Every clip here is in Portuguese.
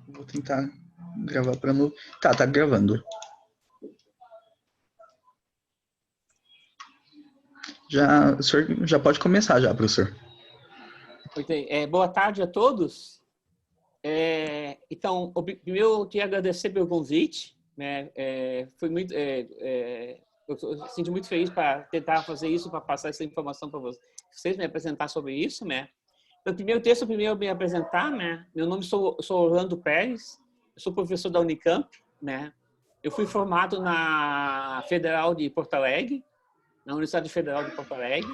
Vou tentar gravar para novo. Tá gravando. O senhor já pode começar já, professor. Boa tarde a todos. Então, primeiro eu queria agradecer pelo convite, né? Foi muito, eu sinto muito feliz para tentar fazer isso, para passar essa informação para vocês, me apresentar sobre isso, né? Então, primeiro me apresentar, né? Meu nome sou Orlando Pérez, eu sou professor da Unicamp, né? Eu fui formado na Federal de Porto Alegre, na Universidade Federal de Porto Alegre,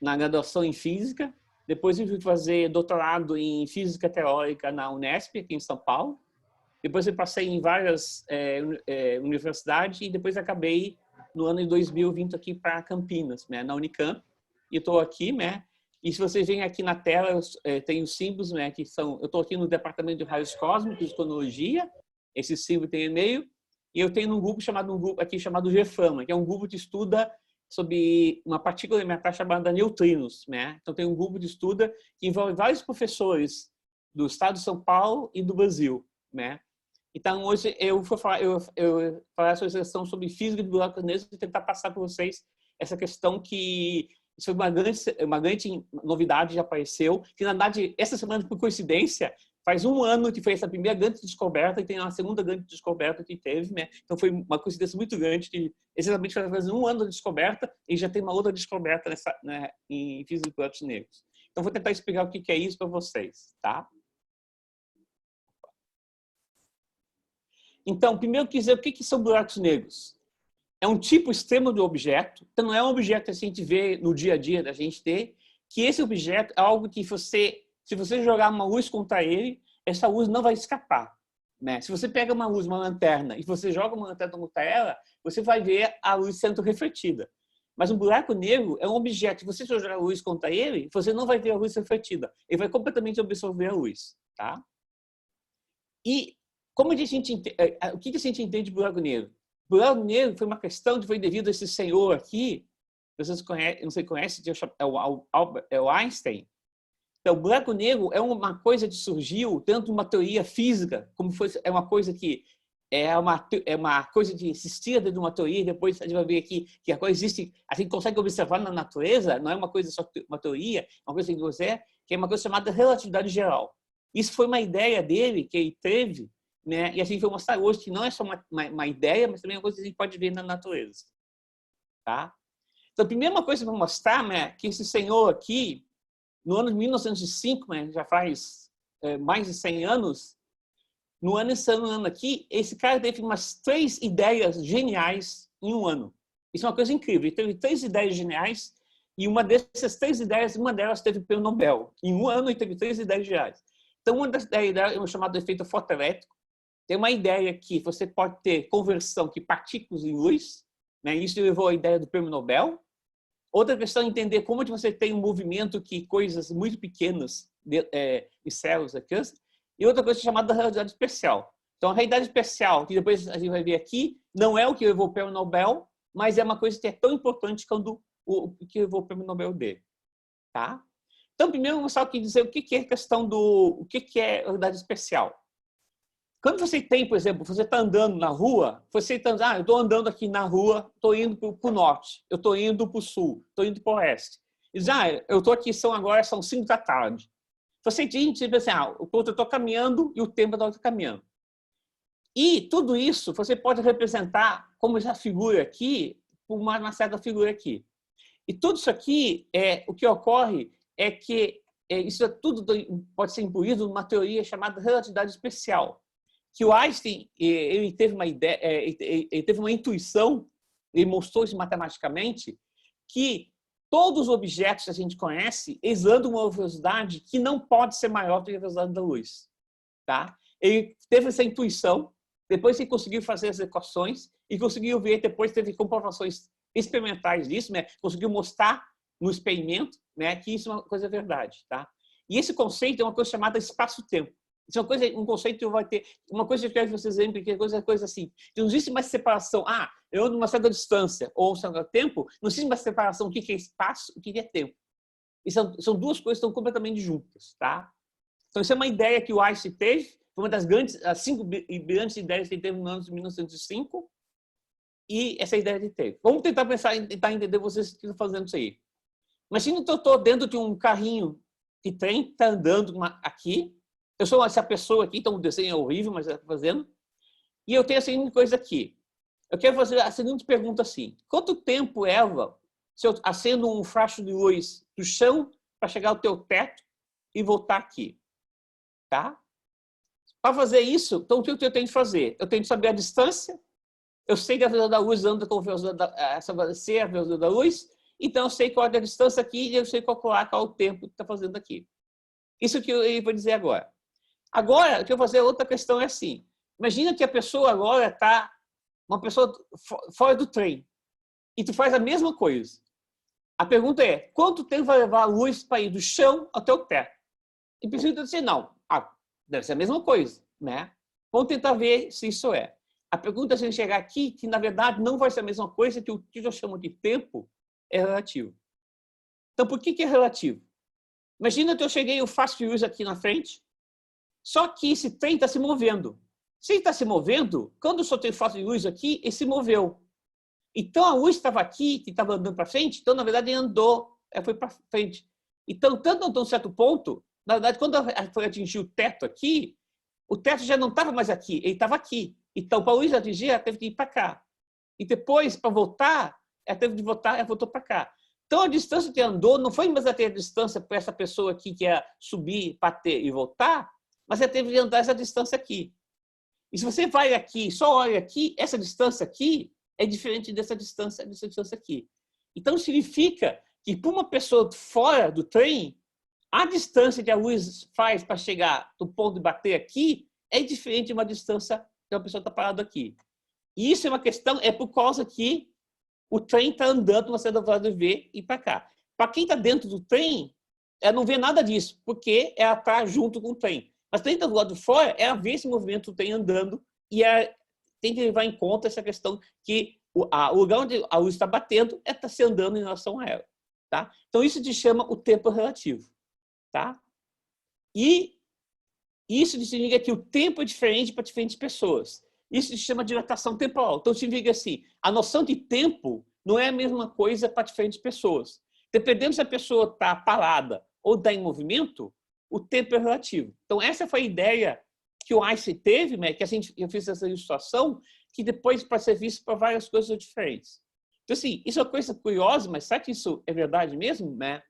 na graduação em Física. Depois eu fui fazer doutorado em Física Teórica na Unesp, aqui em São Paulo. Depois eu passei em várias universidades e depois acabei, no ano de 2000, vindo aqui para Campinas, né, na Unicamp. E estou aqui, né? E se vocês veem aqui na tela, tem os símbolos, né? Que são, eu estou aqui no Departamento de Raios Cósmicos de Cosmologia. Esse símbolo tem e-mail. E eu tenho um grupo chamado GFAMA, que é um grupo que estuda sobre uma partícula elementar chamada neutrinos, né? Então tem um grupo de estudo que envolve vários professores do estado de São Paulo e do Brasil, né? Então hoje eu vou falar sobre essa questão sobre física de buracos negros e tentar passar para vocês essa questão que isso foi uma grande novidade, já apareceu, que na verdade essa semana, por coincidência, faz um ano que foi essa primeira grande descoberta e tem uma segunda grande descoberta que teve, né? Então foi uma coincidência muito grande que exatamente faz um ano da descoberta e já tem uma outra descoberta em física de buracos negros. Então vou tentar explicar o que é isso para vocês, tá? Então, primeiro eu quis dizer o que são buracos negros. É um tipo extremo de objeto, então não é um objeto que a gente vê no dia a dia da gente ter, que esse objeto é algo que se você jogar uma luz contra ele, essa luz não vai escapar, né? Se você pega uma luz, uma lanterna, e você joga uma lanterna contra ela, você vai ver a luz sendo refletida. Mas um buraco negro é um objeto, se você jogar a luz contra ele, você não vai ver a luz refletida. Ele vai completamente absorver a luz, tá? E como o que a gente entende de buraco negro? Buraco negro foi uma questão que foi devido a esse senhor aqui, vocês conhecem, não sei se conhece, é o Einstein. Então, o buraco negro é uma coisa que surgiu tanto de uma teoria física, como é uma coisa que é uma coisa que existia dentro de uma teoria, e depois a gente vai ver aqui que a coisa existe, a gente consegue observar na natureza, não é uma coisa só uma teoria, é uma coisa que é uma coisa chamada relatividade geral. Isso foi uma ideia dele, que ele teve, né? E a gente vai mostrar hoje que não é só uma ideia, mas também é uma coisa que a gente pode ver na natureza. Tá? Então, a primeira coisa que eu vou mostrar, né, que esse senhor aqui, no ano de 1905, né, já faz mais de 100 anos, no ano aqui, esse cara teve umas 3 ideias geniais em um ano. Isso é uma coisa incrível. Ele teve 3 ideias geniais e uma dessas 3 ideias, uma delas teve o prêmio Nobel. Em um ano ele teve 3 ideias geniais. Então, uma das ideias é o chamado efeito fotoelétrico. Tem uma ideia que você pode ter conversão de partículas em luz, né? Isso levou à ideia do prêmio Nobel. Outra questão é entender como você tem um movimento que coisas muito pequenas de células aqui. E outra coisa chamada realidade especial. Então, a realidade especial, que depois a gente vai ver aqui, não é o que levou o prêmio Nobel, mas é uma coisa que é tão importante quanto o que levou o prêmio Nobel dele. Tá? Então, primeiro, eu vou só dizer o que é a questão o que é realidade especial. Quando você tem, por exemplo, você está andando na rua, você está eu estou andando aqui na rua, estou indo para o norte, eu estou indo para o sul, estou indo para o oeste. E diz, eu estou aqui, agora são 5 da tarde. Você diz assim, eu estou caminhando e o tempo está caminhando. E tudo isso você pode representar como essa figura aqui, por uma certa figura aqui. E tudo isso aqui, o que ocorre é que isso tudo pode ser incluído numa teoria chamada relatividade especial. Que o Einstein ele teve uma ideia, ele teve uma intuição, ele mostrou isso matematicamente, que todos os objetos que a gente conhece eles andam a uma velocidade que não pode ser maior do que a velocidade da luz. Tá? Ele teve essa intuição, depois ele conseguiu fazer as equações e conseguiu ver, depois teve comprovações experimentais disso, né? Conseguiu mostrar no experimento, né, que isso é uma coisa verdade. Tá? E esse conceito é uma coisa chamada espaço-tempo. Isso é um conceito que vai ter. Uma coisa que eu quero que vocês lembrem, que é coisa assim. Não existe mais separação. Eu ando uma certa distância ou um certo tempo. Não existe mais separação. O que é espaço, o que é tempo. E são duas coisas que estão completamente juntas. Tá? Então, isso é uma ideia que o Einstein teve. Foi uma das as 5 brilhantes ideias que ele teve no ano de 1905. E essa ideia ele teve. Vamos tentar pensar, tentar entender vocês que estão fazendo isso aí. Imagina que eu estou dentro de um carrinho de trem, está andando aqui. Eu sou essa pessoa aqui, então o desenho é horrível, mas está fazendo. E eu tenho a seguinte coisa aqui. Eu quero fazer a seguinte pergunta assim. Quanto tempo, Eva, se eu acendo um facho de luz do chão para chegar ao teu teto e voltar aqui? Tá? Para fazer isso, então o que eu tenho que fazer? Eu tenho que saber a distância. Eu sei que a velocidade da luz anda com a velocidade a velocidade da luz. Então, eu sei qual é a distância aqui e eu sei calcular qual é o tempo que está fazendo aqui. Isso que eu vou dizer agora. Agora, o que eu vou fazer, outra questão é assim. Imagina que a pessoa agora está, uma pessoa fora do trem, e tu faz a mesma coisa. A pergunta é, quanto tempo vai levar a luz para ir do chão até o teto? E precisa dizer, não, deve ser a mesma coisa, né? Vamos tentar ver se isso é. A pergunta é se chegar aqui, que na verdade não vai ser a mesma coisa, que o que eu chamo de tempo é relativo. Então, por que é relativo? Imagina que eu cheguei e eu faço luz aqui na frente, só que esse trem está se movendo. Se ele está se movendo, quando eu só tenho faço de luz aqui, ele se moveu. Então, a luz estava aqui, que estava andando para frente, então, na verdade, ele andou, foi para frente. Então, tanto andou a um certo ponto, na verdade, quando foi atingir o teto aqui, o teto já não estava mais aqui, ele estava aqui. Então, para a luz atingir, ela teve que ir para cá. E depois, para voltar, ela teve de voltar, ela voltou para cá. Então, a distância que andou não foi mais até a distância para essa pessoa aqui que ia subir, bater e voltar, mas ela teve de andar essa distância aqui. E se você vai aqui, só olha aqui, essa distância aqui é diferente dessa distância aqui. Então, significa que para uma pessoa fora do trem, a distância que a luz faz para chegar do ponto de bater aqui é diferente de uma distância que uma pessoa está parada aqui. E isso é uma questão, é por causa que o trem está andando uma certa velocidade V e para cá. Para quem está dentro do trem, ela não vê nada disso, porque ela está junto com o trem. Mas quem está do lado de fora, ela vê esse movimento do trem andando e ela tem que levar em conta essa questão que o lugar onde a luz está batendo está se andando em relação a ela. Tá? Então, isso se chama o tempo relativo. Tá? E isso significa que o tempo é diferente para diferentes pessoas. Isso se chama dilatação temporal. Então, significa assim, a noção de tempo não é a mesma coisa para diferentes pessoas. Dependendo se a pessoa está parada ou está em movimento, o tempo é relativo. Então, essa foi a ideia que o Einstein teve, né, que eu fiz essa ilustração, que depois pode ser visto para várias coisas diferentes. Então, assim, isso é uma coisa curiosa, mas será que isso é verdade mesmo, né?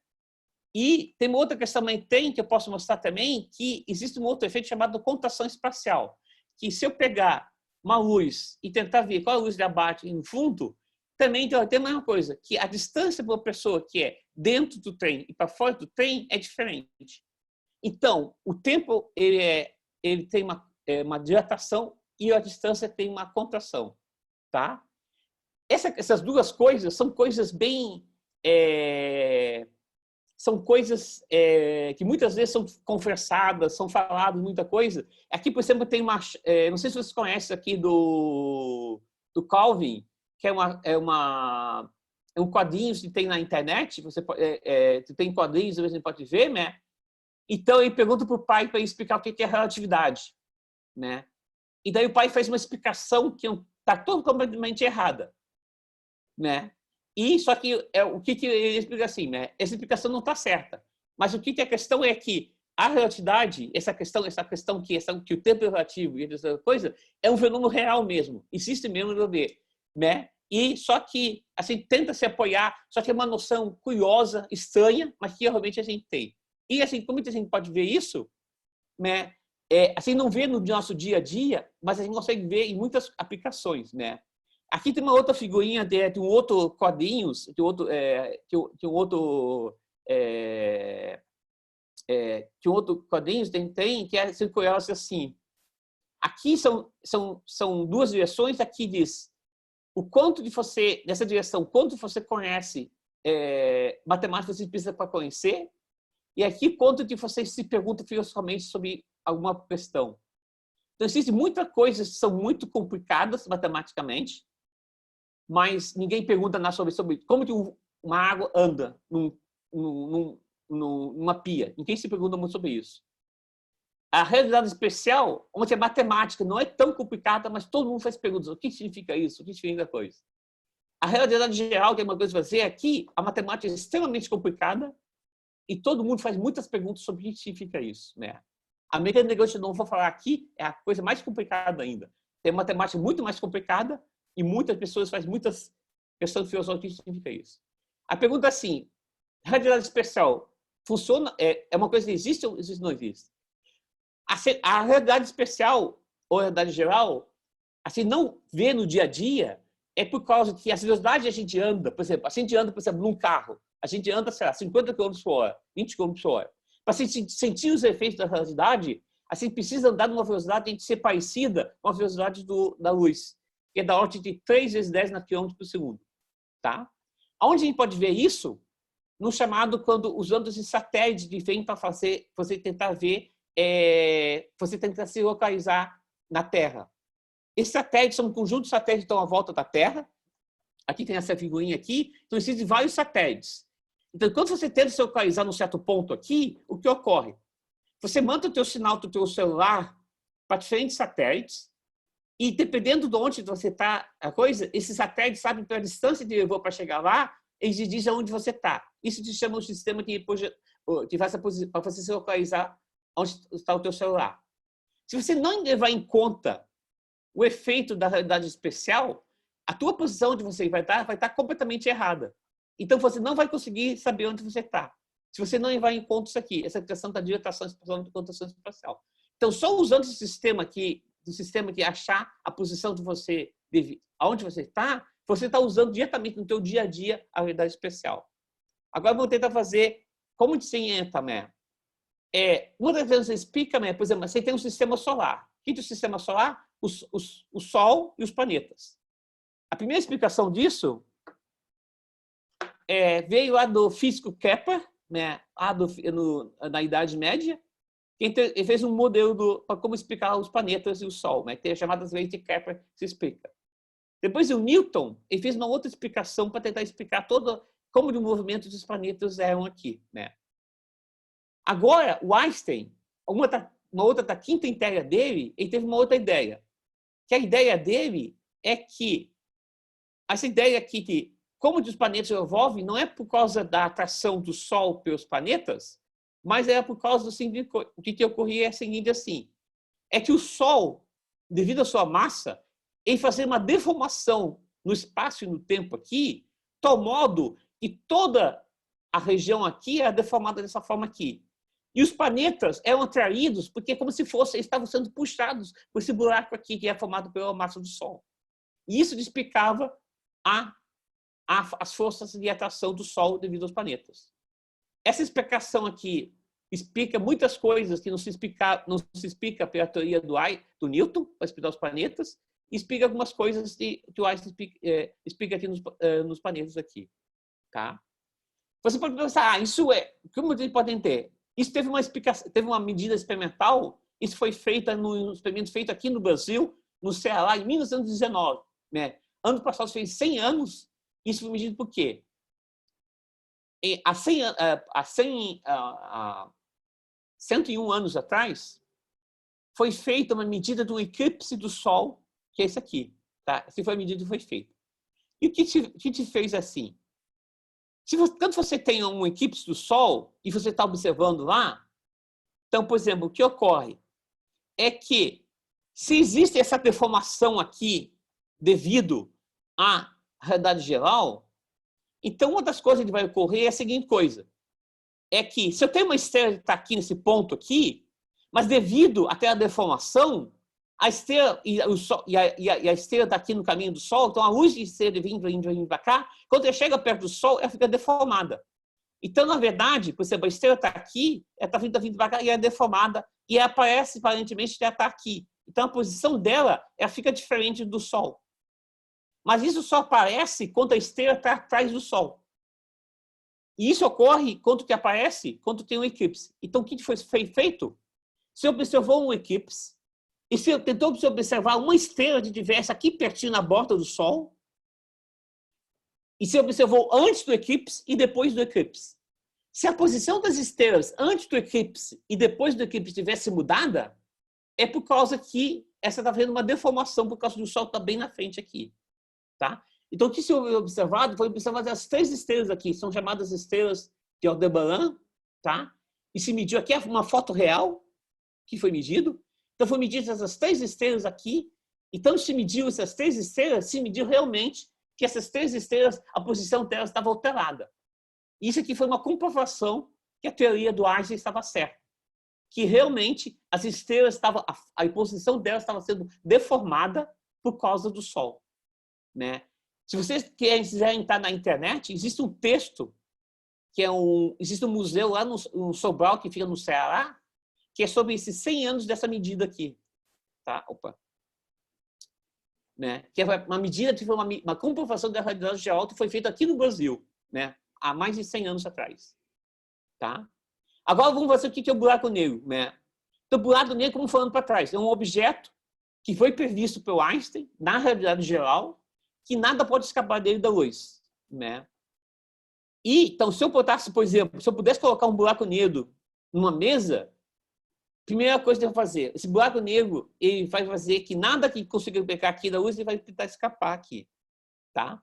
E tem uma outra questão também que eu posso mostrar também, que existe um outro efeito chamado contração espacial, que se eu pegar uma luz e tentar ver qual a luz abate no fundo, também tem a mesma coisa, que a distância para uma pessoa que é dentro do trem e para fora do trem é diferente. Então, o tempo ele tem uma dilatação e a distância tem uma contração. Tá? Essas duas coisas são coisas bem... são coisas que muitas vezes são conversadas, são faladas, muita coisa. Aqui, por exemplo, tem uma... não sei se vocês conhecem aqui do Calvin, que é um quadrinho que tem na internet, você tem quadrinhos, você pode ver, né? Então, ele pergunta para o pai para explicar o que é relatividade, né? E daí o pai faz uma explicação que está toda completamente errada, né? E só que o que ele explica assim, né? Essa explicação não está certa. Mas o que a questão é que a relatividade, essa questão que o tempo é relativo e essa coisa é um fenômeno real mesmo, existe mesmo no ver, né? E só que assim tenta se apoiar, só que é uma noção curiosa, estranha, mas que realmente a gente tem. E assim, como a gente pode ver isso, né? Assim não vê no nosso dia a dia, mas a gente consegue ver em muitas aplicações, né? Aqui tem uma outra figurinha de um outro quadrinhos, que um outro quadrinhos tem que é curioso assim. Aqui são duas direções. Aqui diz o quanto de você nessa direção, quanto você conhece matemática você precisa para conhecer, e aqui quanto de você se pergunta filosoficamente sobre alguma questão. Então existe muitas coisas que são muito complicadas matematicamente, mas ninguém pergunta nada sobre como que uma água anda numa pia. Ninguém se pergunta muito sobre isso. A realidade especial, onde a matemática não é tão complicada, mas todo mundo faz perguntas. O que significa isso? O que significa coisa? A realidade geral, que é uma coisa que fazer aqui, a matemática é extremamente complicada e todo mundo faz muitas perguntas sobre o que significa isso, né? A mecânica de negócio, não vou falar aqui, é a coisa mais complicada ainda. Tem matemática muito mais complicada e muitas pessoas fazem muitas questões filosóficas do que significa isso. A pergunta é assim, a realidade especial funciona, é uma coisa que existe ou não existe? A realidade especial ou a realidade geral, assim, não vê no dia a dia, é por causa que a velocidade a gente anda, por exemplo, num carro, a gente anda, sei lá, 50 km por hora, 20 km por hora. Para sentir os efeitos da velocidade, a gente precisa andar numa velocidade que tem que ser parecida com a velocidade da luz, que é da ordem de 3 vezes 10 km por segundo. Tá? Onde a gente pode ver isso? No chamado, quando usando esses satélites que vêm para fazer, você tentar ver, você tentar se localizar na Terra. Esses satélites são um conjunto de satélites que estão à volta da Terra. Aqui tem essa figurinha aqui. Então, existem vários satélites. Então, quando você tenta se localizar num certo ponto aqui, o que ocorre? Você manda o teu sinal do teu celular para diferentes satélites e, dependendo de onde você está, esses satélites sabem pela distância que levou para chegar lá, eles dizem onde você está. Isso se chama um sistema que faz para você se localizar onde está o teu celular. Se você não levar em conta o efeito da realidade especial, a tua posição onde você vai estar completamente errada. Então, você não vai conseguir saber onde você está. Se você não levar em conta isso aqui, essa questão da dilatação espacial e contação espacial. Então, só usando esse sistema aqui, do sistema que achar a posição de você, aonde você está usando diretamente no teu dia a dia a realidade especial. Agora, vamos tentar fazer como desenha também. Uma das vezes você explica, por exemplo, você tem um sistema solar. O que é o sistema solar? O Sol e os planetas. A primeira explicação disso veio lá do físico Kepler, né, na Idade Média. Ele fez um modelo para como explicar os planetas e o Sol, né, tem as chamadas leis de Kepler que se explica. Depois o Newton ele fez uma outra explicação para tentar explicar como o movimento dos planetas eram aqui, né. Agora o Einstein, uma outra da quinta ideia dele, ele teve uma outra ideia, que a ideia dele é que essa ideia aqui que como os planetas evolvem não é por causa da atração do Sol pelos planetas, mas é por causa do seguinte, o que ocorria é o seguinte assim, é que o Sol, devido à sua massa, ele fazia uma deformação no espaço e no tempo aqui, de tal modo que toda a região aqui era deformada dessa forma aqui. E os planetas eram atraídos porque como se eles estavam sendo puxados por esse buraco aqui que é formado pela massa do Sol. E isso explicava as forças de atração do Sol devido aos planetas. Essa explicação aqui explica muitas coisas que não se explica pela teoria do Newton, para explicar os planetas, e explica algumas coisas que o Einstein explica aqui nos planetas aqui. Tá? Você pode pensar, como vocês podem ter? Isso teve uma medida experimental, isso foi feita no experimento feito aqui no Brasil, no Ceará, em 1919. Né? Ano passado fez 100 anos, isso foi medido por quê? Há 101 anos atrás, foi feita uma medida do eclipse do Sol, que é esse aqui. Tá? Essa foi a medida que foi feita. E o que te fez assim? Quando você tem um eclipse do Sol e você está observando lá, então, por exemplo, o que ocorre é que se existe essa deformação aqui devido à realidade geral, então uma das coisas que vai ocorrer é a seguinte coisa, é que se eu tenho uma estrela que está aqui nesse ponto aqui, mas devido àquela deformação, a estrela e a estrela está aqui no caminho do Sol, então a luz de estrela vindo para cá, quando ela chega perto do Sol, ela fica deformada. Então, na verdade, por exemplo, a estrela está aqui, ela está vindo para cá e ela é deformada, e ela aparece aparentemente que ela está aqui. Então, a posição dela ela fica diferente do Sol. Mas isso só aparece quando a estrela está atrás do Sol. E isso ocorre quando que aparece, quando tem um eclipse. Então, o que foi feito? Você observou um eclipse, e você tentou observar uma estrela que estivesse aqui pertinho na borda do Sol, e você observou antes do eclipse e depois do eclipse. Se a posição das estrelas antes do eclipse e depois do eclipse tivesse mudada, é por causa que essa está vendo uma deformação por causa do Sol estar bem na frente aqui. Tá? Então, o que se foi observado as 3 estrelas aqui, são chamadas estrelas de Aldebaran, tá? E se mediu aqui uma foto real que foi medido. Então, foi medidas essas 3 estrelas aqui. Então, se mediu essas 3 estrelas, se mediu realmente que essas 3 estrelas, a posição delas estava alterada. Isso aqui foi uma comprovação que a teoria do Einstein estava certa. Que realmente as estrelas estavam, a posição delas estava sendo deformada por causa do Sol. Né? Se vocês quiserem entrar na internet, existe um texto, existe um museu lá no Sobral, que fica no Ceará, que é sobre esses 100 anos dessa medida aqui. Tá? Opa. Né? Que é uma medida, uma comprovação da realidade geral que foi feita aqui no Brasil, né? Há mais de 100 anos atrás. Tá? Agora vamos ver o que é o buraco negro. Né? Então, o buraco negro, como falando para trás, é um objeto que foi previsto pelo Einstein, na realidade geral, que nada pode escapar dele da luz. Né? E, então, se eu botasse, por exemplo, se eu pudesse colocar um buraco negro numa mesa, primeira coisa que eu vou fazer, esse buraco negro, ele vai fazer que nada que consiga pegar aqui da luz, ele vai tentar escapar aqui. Tá?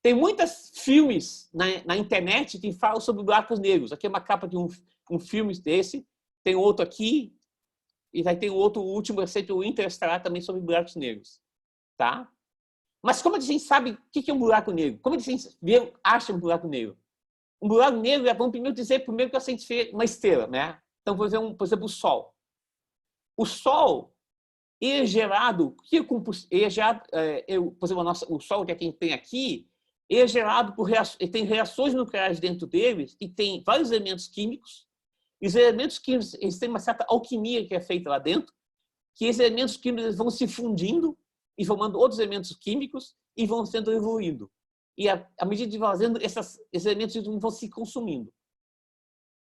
Tem muitos filmes na internet que falam sobre buracos negros. Aqui é uma capa de um filme desse, tem outro aqui, e vai ter outro, o último recente, o Interestelar, também sobre buracos negros. Tá? Mas como a gente sabe o que é um buraco negro? Como a gente acha um buraco negro? Um buraco negro, vamos primeiro dizer que a gente vê uma estrela. Né? Então, por exemplo, o Sol. O Sol é gerado, por exemplo, o Sol, que é quem tem aqui, é gerado ele tem reações nucleares dentro deles e tem vários elementos químicos. E os elementos químicos, eles têm uma certa alquimia que é feita lá dentro, que esses elementos químicos vão se fundindo e formando outros elementos químicos e vão sendo evoluindo. E à medida que vão fazendo, esses elementos vão se consumindo.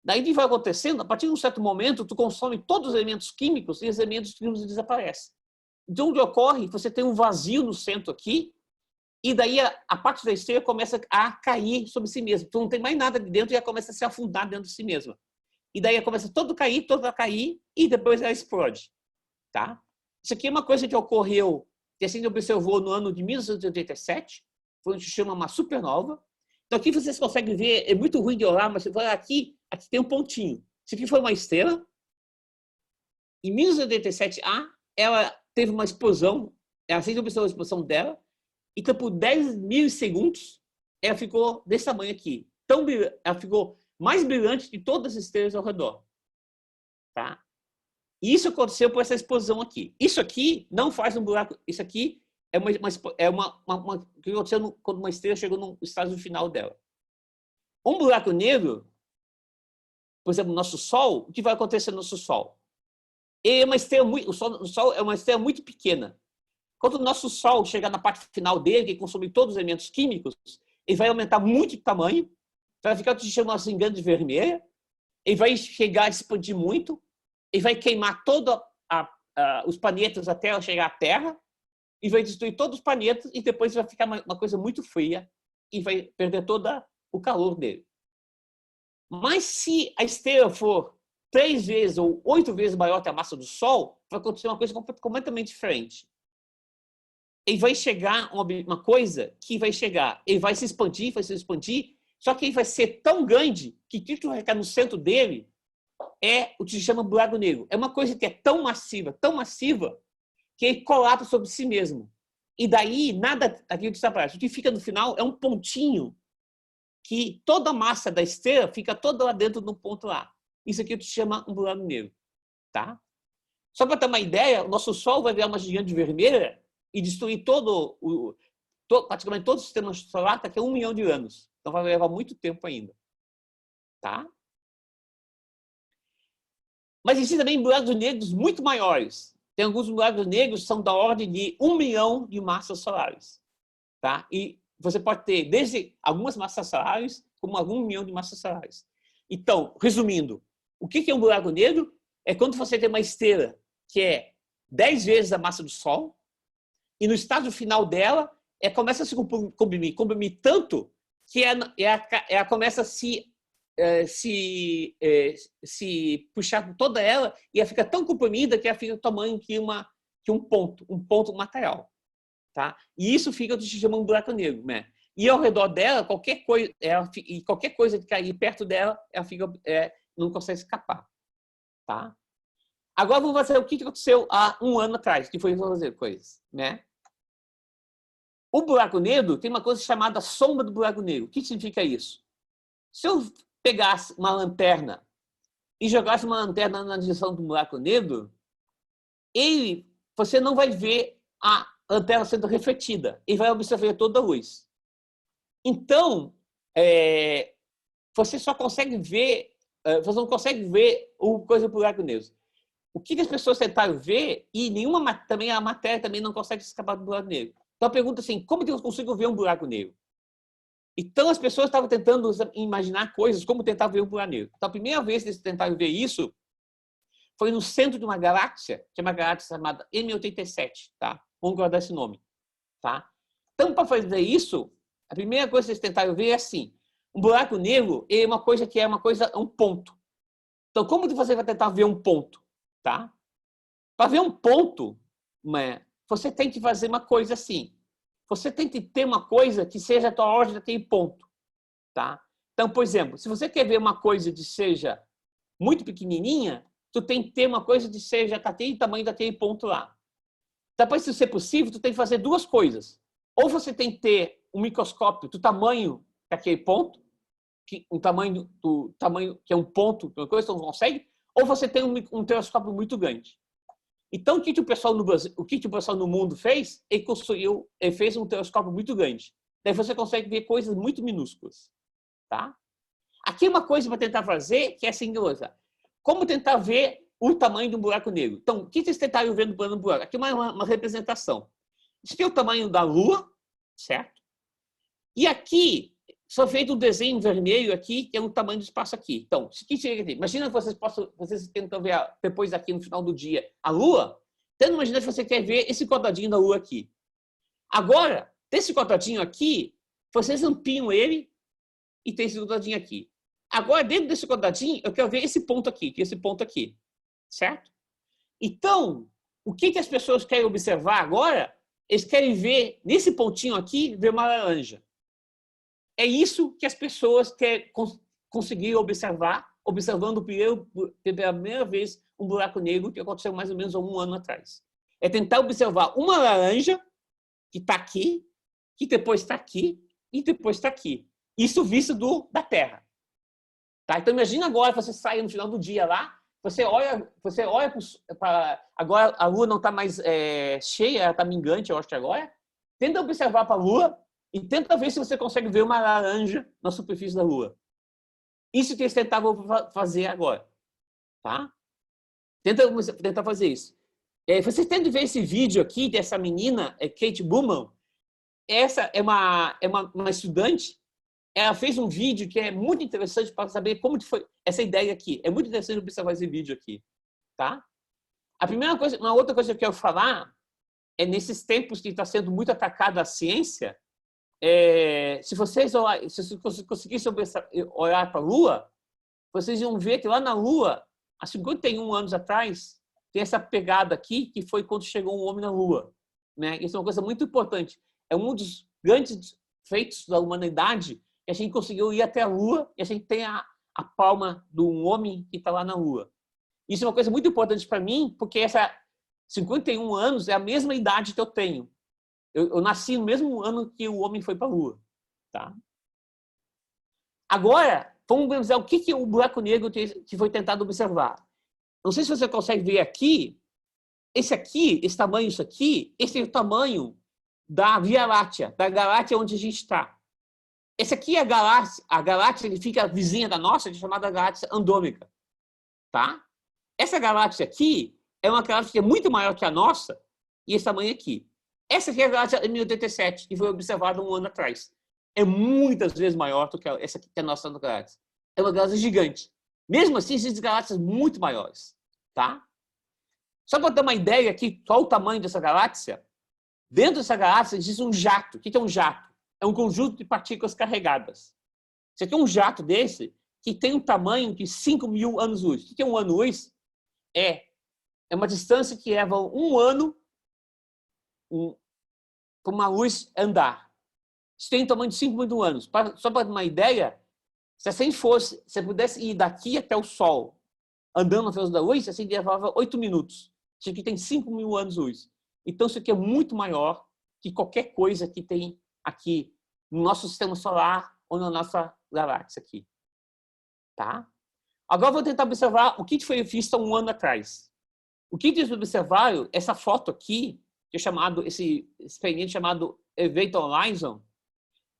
Daí o que vai acontecendo? A partir de um certo momento, tu consome todos os elementos químicos e os elementos químicos desaparecem. Então, o que ocorre? Você tem um vazio no centro aqui, e daí a parte da estrela começa a cair sobre si mesma. Então, não tem mais nada de dentro e ela começa a se afundar dentro de si mesma. E daí ela começa todo a cair, e depois ela explode. Tá? Isso aqui é uma coisa que ocorreu, que a gente observou no ano de 1987, foi o que se chama uma supernova. Então, aqui vocês conseguem ver, é muito ruim de olhar, mas você vai aqui tem um pontinho. Isso aqui foi uma estrela. Em 1987, ela teve uma explosão, a gente observou a explosão dela, então por 10 milissegundos, ela ficou desse tamanho aqui. Ela ficou mais brilhante de todas as estrelas ao redor. Tá? E isso aconteceu por essa explosão aqui. Isso aqui não faz um buraco. Isso aqui é o que aconteceu quando uma estrela chegou no estágio final dela. Um buraco negro, por exemplo, o nosso Sol, o que vai acontecer no nosso Sol? É uma estrela o Sol é uma estrela muito pequena. Quando o nosso Sol chegar na parte final dele, que consome todos os elementos químicos, ele vai aumentar muito de tamanho, vai ficar o que se chama assim, grande vermelha, ele vai chegar a expandir muito, ele vai queimar todos os planetas até chegar à Terra, e vai destruir todos os planetas, e depois vai ficar uma coisa muito fria, e vai perder todo o calor dele. Mas se a estrela for 3 vezes ou 8 vezes maior que a massa do Sol, vai acontecer uma coisa completamente diferente. Ele vai chegar uma coisa que vai chegar, ele vai se expandir, só que ele vai ser tão grande que tudo que vai ficar no centro dele é o que se chama buraco negro. É uma coisa que é tão massiva, que ele colapsa sobre si mesmo. E daí nada daquilo desaparece. O que fica no final é um pontinho que toda a massa da estrela fica toda lá dentro de um ponto lá. Isso aqui se chama um buraco negro. Tá? Só para ter uma ideia, o nosso Sol vai virar uma gigante vermelha e destruir praticamente todo o sistema solar daqui a 1 milhão de anos. Então vai levar muito tempo ainda. Tá? Mas existem também buracos negros muito maiores. Tem alguns buracos negros que são da ordem de 1 milhão de massas solares. Tá? E você pode ter desde algumas massas solares como algum milhão de massas solares. Então, resumindo, o que é um buraco negro? É quando você tem uma estrela que é 10 vezes a massa do Sol e no estágio final dela, ela começa a se comprimir tanto que ela começa a se se puxar toda ela e ela fica tão comprimida que ela fica do tamanho que um ponto material. Tá? E isso fica o que se chama um buraco negro. Né? E ao redor dela, qualquer coisa que cair perto dela, ela não consegue escapar. Tá? Agora vamos fazer o que aconteceu há um ano atrás, que foi fazer coisas. Né? O buraco negro tem uma coisa chamada sombra do buraco negro. O que significa isso? Se eu pegasse uma lanterna e jogasse uma lanterna na direção do buraco negro, você não vai ver a lanterna sendo refletida. Ele vai absorver toda a luz. Então, você só consegue ver, você não consegue ver o coisa do buraco negro. O que as pessoas tentaram ver, e a matéria também não consegue escapar do buraco negro. Então, a pergunta é assim, como que eu consigo ver um buraco negro? Então, as pessoas estavam tentando imaginar coisas, como tentar ver um buraco negro. Então, a primeira vez que eles tentaram ver isso foi no centro de uma galáxia, que é uma galáxia chamada M87, tá? Vamos guardar esse nome, tá? Então, para fazer isso, a primeira coisa que eles tentaram ver é assim, um buraco negro é um ponto. Então, como você vai tentar ver um ponto, tá? Para ver um ponto, você tem que fazer uma coisa assim. Você tem que ter uma coisa que seja a tua ordem daquele ponto, tá? Então, por exemplo, se você quer ver uma coisa que seja muito pequenininha, tu tem que ter uma coisa que seja aquele tamanho daquele ponto lá. Então, para isso ser possível, tu tem que fazer duas coisas. Ou você tem que ter um microscópio do tamanho daquele ponto, um tamanho que é um ponto, uma coisa que você não consegue, ou você tem um telescópio muito grande. Então, o que o pessoal no Brasil, o pessoal no mundo fez? Ele fez um telescópio muito grande. Daí você consegue ver coisas muito minúsculas, tá? Aqui é uma coisa para tentar fazer que é assim, como tentar ver o tamanho de um buraco negro. Então, o que vocês tentaram ver no plano do buraco? Aqui é uma representação. Isso aqui é o tamanho da Lua, certo? E aqui só feito um desenho vermelho aqui, que é o tamanho do espaço aqui. Então, o que chega aqui? Imagina que vocês tentam ver depois aqui no final do dia a Lua. Tenta imaginar que você quer ver esse quadradinho da Lua aqui. Agora, desse quadradinho aqui, vocês ampliam ele e tem esse quadradinho aqui. Agora, dentro desse quadradinho, eu quero ver esse ponto aqui, que é esse ponto aqui. Certo? Então, o que as pessoas querem observar agora? Eles querem ver, nesse pontinho aqui, ver uma laranja. É isso que as pessoas querem conseguir observar, observando pela primeira vez um buraco negro que aconteceu mais ou menos há um ano atrás. É tentar observar uma laranja que está aqui, que depois está aqui e depois está aqui. Isso visto da Terra. Tá? Então, imagina agora você sai no final do dia lá, você olha para... Agora a Lua não está mais cheia, ela está minguante, eu acho que agora. Tenta observar para a Lua e tenta ver se você consegue ver uma laranja na superfície da Lua. Isso que eles tentavam fazer agora. Tá? Tenta fazer isso. Vocês tentam ver esse vídeo aqui dessa menina, Kate Bowman. Essa é uma estudante. Ela fez um vídeo que é muito interessante para saber como foi essa ideia aqui. É muito interessante observar esse vídeo aqui. Tá? Uma outra coisa que eu quero falar é nesses tempos que está sendo muito atacada a ciência. Se vocês conseguissem olhar para a Lua, vocês iam ver que lá na Lua, há 51 anos atrás, tem essa pegada aqui, que foi quando chegou um homem na Lua. Né? Isso é uma coisa muito importante. É um dos grandes feitos da humanidade que a gente conseguiu ir até a Lua e a gente tem a palma de um homem que está lá na Lua. Isso é uma coisa muito importante para mim, porque 51 anos é a mesma idade que eu tenho. Eu nasci no mesmo ano que o homem foi para a Lua. Tá? Agora, vamos ver o que o buraco negro que foi tentado observar. Não sei se você consegue ver aqui. Esse tamanho, esse é o tamanho da Via Láctea, da galáxia onde a gente está. Essa aqui é a galáxia que fica vizinha da nossa, chamada galáxia Andrômeda. Tá? Essa galáxia aqui é uma galáxia que é muito maior que a nossa, e esse tamanho aqui. Essa aqui é a galáxia M87, que foi observada um ano atrás. É muitas vezes maior do que essa aqui, que é a nossa galáxia. É uma galáxia gigante. Mesmo assim, existem galáxias muito maiores. Tá? Só para ter uma ideia aqui, qual o tamanho dessa galáxia, dentro dessa galáxia existe um jato. O que é um jato? É um conjunto de partículas carregadas. Você tem um jato desse, que tem um tamanho de 5.000 anos-luz. O que é um ano-luz? É uma distância que leva um ano para uma luz andar. Isso tem um tamanho de 5.000 anos. Só para ter uma ideia, se assim fosse, se pudesse ir daqui até o Sol, andando na velocidade da luz, assim levava 8 minutos. Isso aqui tem 5.000 anos-luz. Então, isso aqui é muito maior que qualquer coisa que tem aqui no nosso sistema solar ou na nossa galáxia aqui. Tá? Agora, vou tentar observar o que foi visto há um ano atrás. O que eles observaram, essa foto aqui, que é chamado, esse experimento chamado Event Horizon,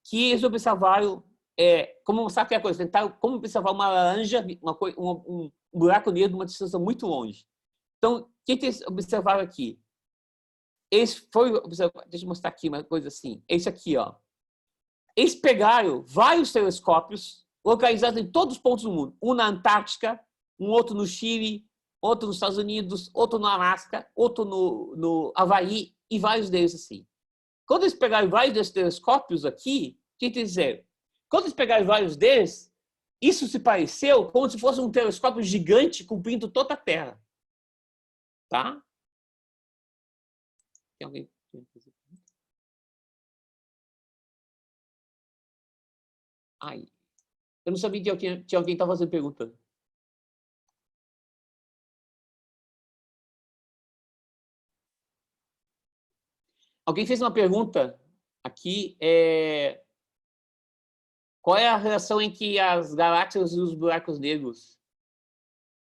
que eles observaram, como mostrar que é a coisa, tentaram como observar uma laranja, um buraco negro de uma distância muito longe. Então, o que eles observaram aqui? Deixa eu mostrar aqui uma coisa assim. Esse aqui, ó. Eles pegaram vários telescópios localizados em todos os pontos do mundo. Um na Antártica, um outro no Chile, outro nos Estados Unidos, outro no Alasca, outro no Havaí e vários deles assim. Quando eles pegaram vários desses telescópios aqui, o que eles fizeram? Quando eles pegaram vários deles, isso se pareceu como se fosse um telescópio gigante cobrindo toda a Terra. Tá? Tem alguém? Ai, eu não sabia que tinha alguém que estava fazendo pergunta. Alguém fez uma pergunta aqui. Qual é a relação entre as galáxias e os buracos negros?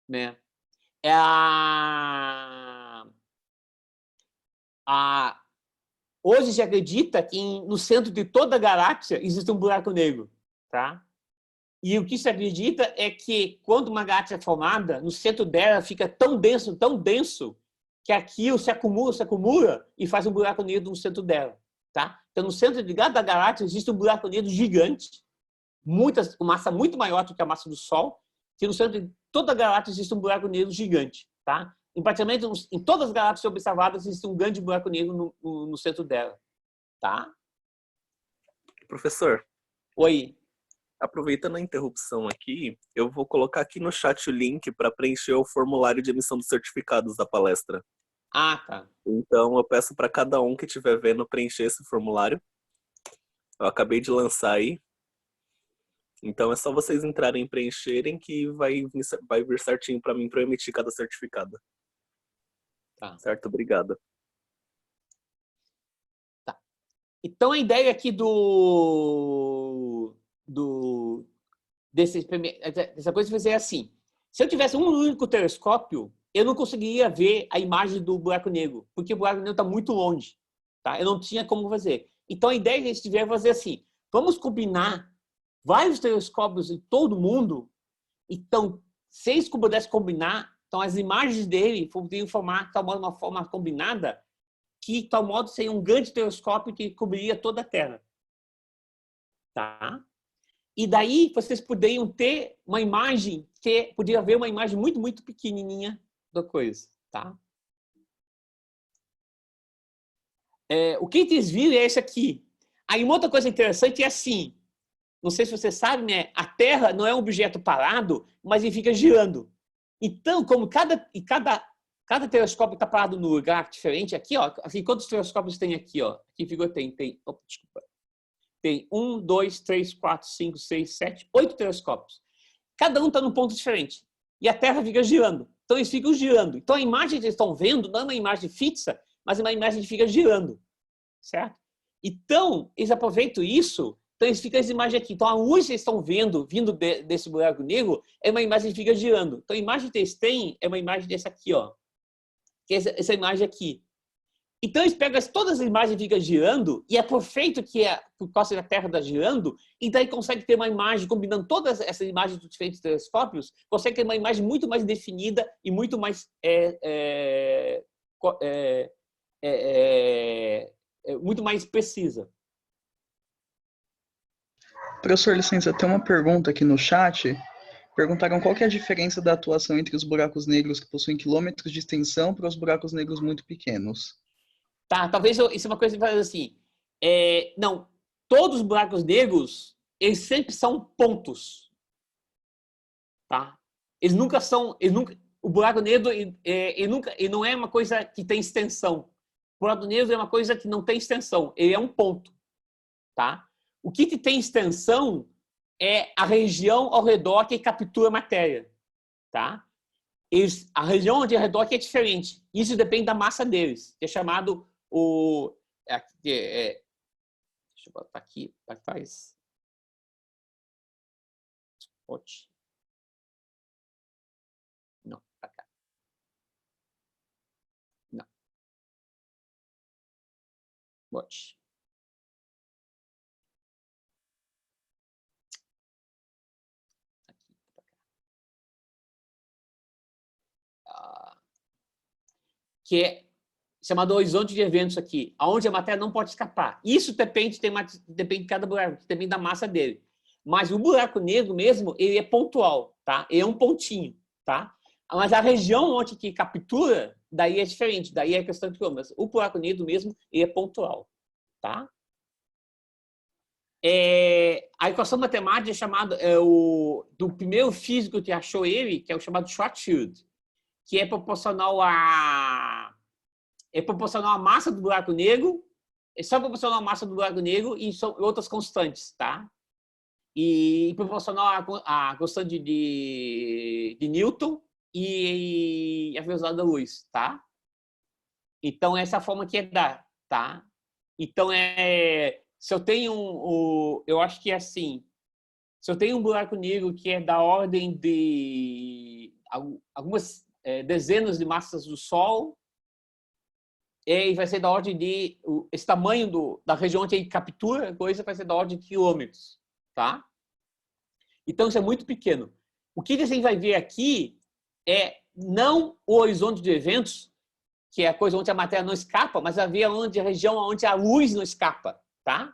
Né? Hoje se acredita que no centro de toda a galáxia existe um buraco negro. Tá? E o que se acredita é que quando uma galáxia é formada, no centro dela fica tão denso, que aquilo se acumula e faz um buraco negro no centro dela. Tá? Então, no centro de cada galáxia existe um buraco negro gigante, com massa muito maior do que a massa do Sol, que no centro de toda a galáxia existe um buraco negro gigante. Tá? Praticamente, em todas as galáxias observadas, existe um grande buraco negro no centro dela. Tá? Professor. Oi. Aproveitando a interrupção aqui, eu vou colocar aqui no chat o link para preencher o formulário de emissão dos certificados da palestra. Ah, tá. Então, eu peço para cada um que estiver vendo preencher esse formulário. Eu acabei de lançar aí. Então, é só vocês entrarem e preencherem que vai vir certinho para mim para eu emitir cada certificado. Tá. Certo? Obrigado. Tá. Então, a ideia aqui dessa coisa vai ser assim. Se eu tivesse um único telescópio, eu não conseguiria ver a imagem do buraco negro, porque o buraco negro está muito longe. Tá? Eu não tinha como fazer. Então, a ideia que a gente tiver é fazer assim, vamos combinar vários telescópios em todo mundo. Então, se eles pudessem combinar, então as imagens dele poderiam formar de uma forma combinada, que de tal modo seria um grande telescópio que cobriria toda a Terra. Tá? E daí vocês poderiam ter uma imagem, poderia haver uma imagem muito, muito pequenininha da coisa. Tá? O que eles viram é esse aqui. Aí uma outra coisa interessante é assim, não sei se você sabe, né? A Terra não é um objeto parado, mas ele fica girando. Então, como cada telescópio está parado num lugar diferente, aqui, ó, assim, quantos telescópios tem aqui, ó? Aqui figura desculpa. Tem 1, 2, 3, 4, 5, 6, 7, 8 telescópios. Cada um está num ponto diferente. E a Terra fica girando. Então, eles ficam girando. Então, a imagem que eles estão vendo não é uma imagem fixa, mas é uma imagem que fica girando. Certo? Então, eles aproveitam isso. Então, eles ficam essa imagem aqui. Então, a luz que eles estão vendo, vindo desse buraco negro, é uma imagem que fica girando. Então, a imagem que eles têm é uma imagem dessa aqui, ó. Que é essa imagem aqui. Então, eles pegam todas as imagens e ficam girando, e é perfeito que por causa da Terra está girando, e daí consegue ter uma imagem, combinando todas essas imagens dos diferentes telescópios, consegue ter uma imagem muito mais definida e muito mais muito mais precisa. Professor, licença, tem uma pergunta aqui no chat. Perguntaram qual que é a diferença da atuação entre os buracos negros que possuem quilômetros de extensão para os buracos negros muito pequenos. Tá, talvez isso é uma coisa que faz assim. Não, todos os buracos negros, eles sempre são pontos. tá? O buraco negro ele não é uma coisa que tem extensão. O buraco negro é uma coisa que não tem extensão, ele é um ponto, tá? O que tem extensão é a região ao redor que captura a matéria, tá? A região ao redor que é diferente. Isso depende da massa deles, que é chamado deixa eu botar aqui para trás. Não, para cá. Não. Watch. Aqui, para cá. Que é chamado horizonte de eventos aqui, onde a matéria não pode escapar. Isso depende de cada buraco, depende da massa dele. Mas o buraco negro mesmo, ele é pontual, tá? Ele é um pontinho, tá? Mas a região onde que captura, daí é diferente, daí é questão de quilômetros. O buraco negro mesmo, ele é pontual, tá? A equação matemática é chamada do primeiro físico que achou ele, que é o chamado Schwarzschild, que é proporcional à massa do buraco negro, é só proporcional à massa do buraco negro e são outras constantes, tá? E proporcional à constante de Newton e a velocidade da luz, tá? Então, essa é a forma que é dar, tá? Então, se eu tenho eu acho que é assim, se eu tenho um buraco negro que é da ordem de algumas dezenas de massas do Sol, e vai ser da ordem de esse tamanho da região onde ele captura a coisa vai ser da ordem de quilômetros, tá? Então isso é muito pequeno. O que a gente vai ver aqui é não o horizonte de eventos, que é a coisa onde a matéria não escapa, mas vai ver a região onde a luz não escapa, tá?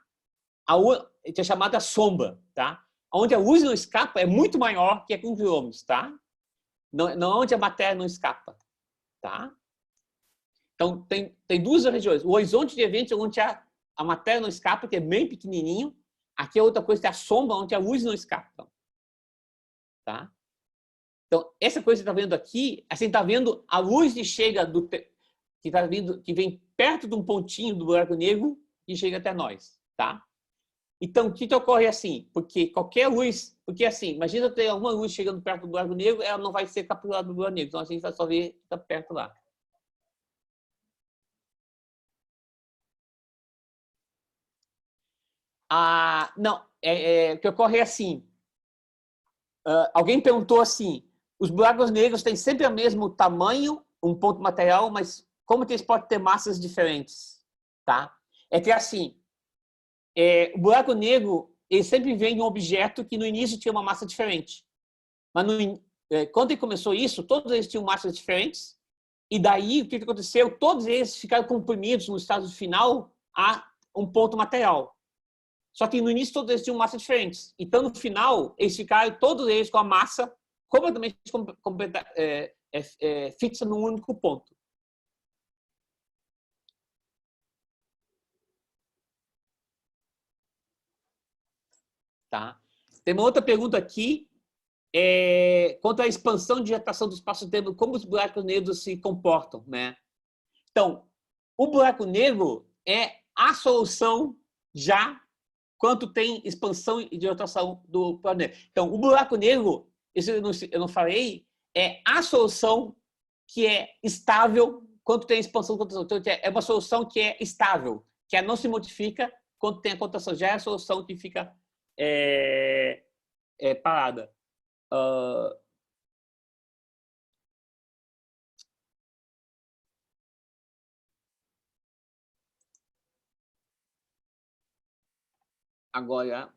Que é chamada sombra, tá? Onde a luz não escapa é muito maior que 1 quilômetro, tá? Não onde a matéria não escapa, tá? Então, tem duas regiões. O horizonte de eventos é onde a matéria não escapa, que é bem pequenininho. Aqui é outra coisa, que é a sombra, onde a luz não escapa. Tá? Então, essa coisa que você está vendo aqui, assim, está vendo a luz que chega que vem perto de um pontinho do buraco negro e chega até nós. Tá? Então, o que ocorre assim? Porque qualquer luz... Porque, assim, imagina ter alguma luz chegando perto do buraco negro, ela não vai ser capturada do buraco negro. Então, a gente vai só ver que está perto lá. Não, o que ocorre é assim. Alguém perguntou assim, os buracos negros têm sempre o mesmo tamanho, um ponto material, mas como que eles podem ter massas diferentes? Tá? É que assim, o buraco negro ele sempre vem de um objeto que no início tinha uma massa diferente. Mas quando ele começou isso, todos eles tinham massas diferentes, e daí o que aconteceu? Todos eles ficaram comprimidos no estado final a um ponto material. Só que no início todos eles tinham massas diferentes. Então, no final, eles ficaram todos eles com a massa completamente fixa num único ponto. Tá? Tem uma outra pergunta aqui, quanto à expansão de dilatação do espaço-tempo, como os buracos negros se comportam, né? Então, o buraco negro é a solução já quanto tem expansão e dilatação do planeta. Então, o buraco negro, isso eu não falei, é a solução que é estável quanto tem expansão e contração. Então, é uma solução que é estável, que não se modifica quando tem a contração. Já é a solução que fica parada. Agora,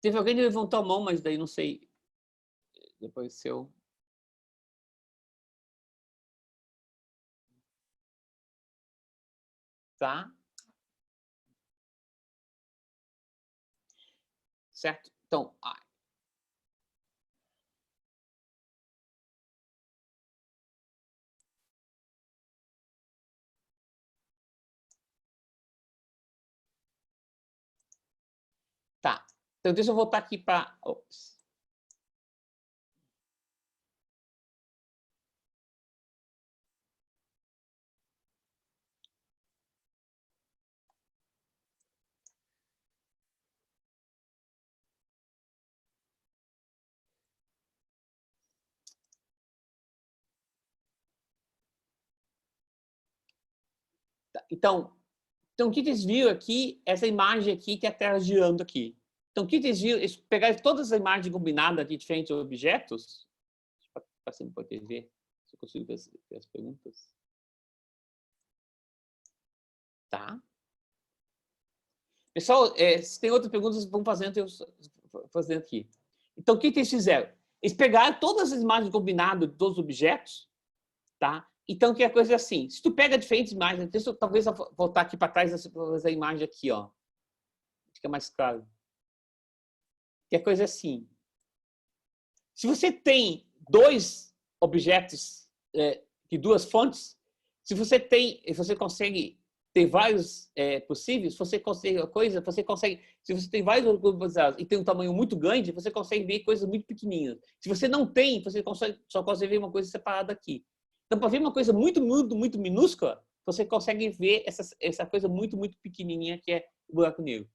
teve alguém que levantou a mão, mas daí não sei. Depois seu. Tá? Certo? Então, Então, deixa eu voltar aqui para... Então, o que eles viram aqui, essa imagem aqui, que é a Terra girando aqui. Então, o que eles viram, eles pegaram todas as imagens combinadas de diferentes objetos. Deixa eu passar para a TV, se eu consigo ver as perguntas. Tá. Pessoal, se tem outras perguntas, vão fazendo aqui. Então, o que eles fizeram? Eles pegaram todas as imagens combinadas de todos os objetos, tá? Então, que a coisa é assim, se tu pega diferentes imagens, deixa eu talvez voltar aqui para trás essa imagem aqui, ó. Fica mais claro. Que a coisa é assim. Se você tem dois objetos de duas fontes, se você consegue ter vários possíveis, você consegue se você tem vários grupos e tem um tamanho muito grande, você consegue ver coisas muito pequenininhas. Se você não tem, você só consegue ver uma coisa separada aqui. Então, para ver uma coisa muito, muito, muito minúscula, você consegue ver essa coisa muito, muito pequenininha que é o buraco negro.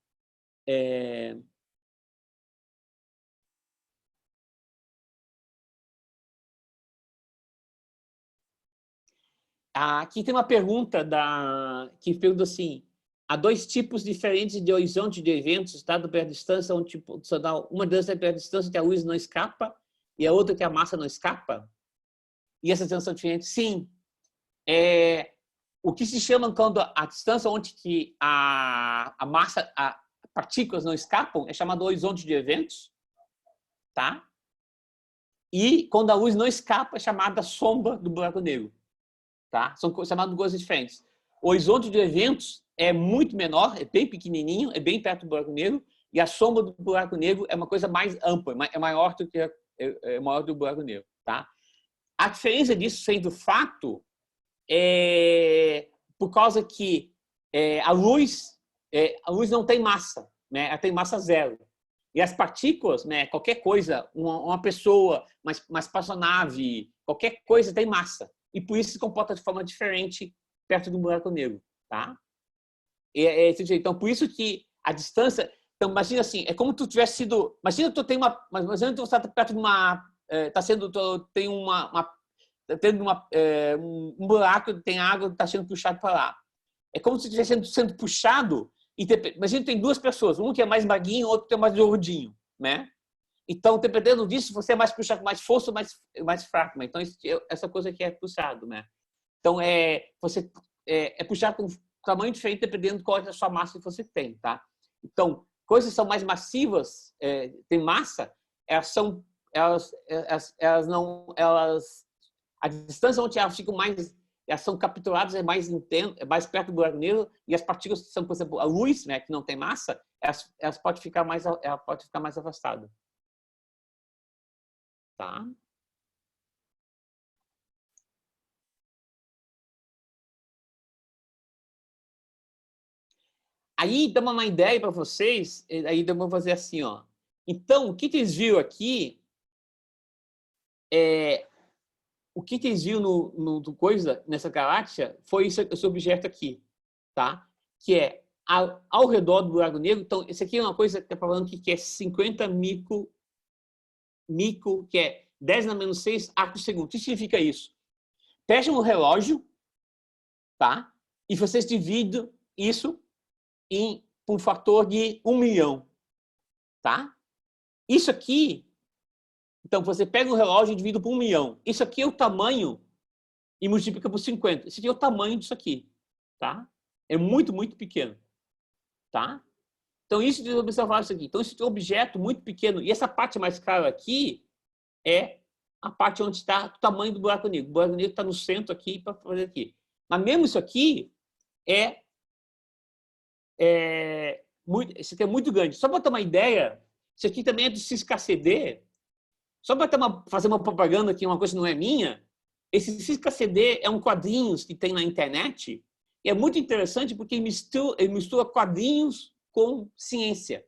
Aqui tem uma pergunta que pergunta assim: há dois tipos diferentes de horizonte de eventos, estado perto de distância, uma delas é perto de distância que a luz não escapa e a outra que a massa não escapa? E essas distâncias são diferentes? Sim. O que se chama quando a distância onde que a massa, as partículas não escapam, é chamado horizonte de eventos, tá? E quando a luz não escapa, é chamada sombra do buraco negro, tá? São chamadas coisas diferentes. O horizonte de eventos é muito menor, é bem pequenininho, é bem perto do buraco negro, e a sombra do buraco negro é uma coisa mais ampla, é maior do que maior do buraco negro, tá? A diferença disso sendo fato por causa que a luz não tem massa, né? Ela tem massa zero. E as partículas, né? Qualquer coisa, uma pessoa, uma espaçonave, qualquer coisa tem massa. E por isso se comporta de forma diferente perto do buraco negro, tá? Então, por isso que a distância... Então, imagina assim, é como tu tivesse sido... Imagina tu tem uma... Imagina tu está perto de uma... tem um buraco, tem água, está sendo puxado para lá. É como se estivesse sendo puxado. Imagina, tem duas pessoas, um que é mais magrinho, outro que é mais gordinho, né? Então, dependendo disso, você é mais puxado com mais força ou mais fraco. Então, essa coisa aqui é puxado, né? Então, você é puxado com tamanho diferente dependendo de qual é a sua massa que você tem, tá? Então, coisas que são mais massivas, tem massa, a distância onde elas ficam mais, elas são capturadas é mais perto do buraco negro, e as partículas que são, por exemplo, a luz, né, que não tem massa, elas podem ficar mais afastadas. Tá? Aí dá uma ideia para vocês, aí eu vou fazer assim, ó. Então, o que eles viram aqui o que eles viram no coisa, nessa galáxia, foi esse objeto aqui, tá? Que é ao redor do buraco negro. Então, esse aqui é uma coisa que está falando que é 50 micro, que é 10 na menos 6 arco segundo. O que significa isso? Pega um relógio, tá? E vocês dividem isso em um fator de 1 milhão, tá? Isso aqui, então você pega o relógio e divide por 1 milhão. Isso aqui é o tamanho e multiplica por 50. Esse aqui é o tamanho disso aqui, tá? É muito, muito pequeno, tá? Então, isso de observar isso aqui. Então, esse é um objeto muito pequeno. E essa parte mais clara aqui é a parte onde está o tamanho do buraco negro. O buraco negro está no centro aqui para fazer aqui. Mas mesmo isso aqui isso aqui é muito grande. Só para ter uma ideia, isso aqui também é do CISCA-CD. Só para fazer uma propaganda aqui, uma coisa que não é minha, esse CISCA-CD é um quadrinhos que tem na internet. E é muito interessante porque ele mistura quadrinhos com ciência.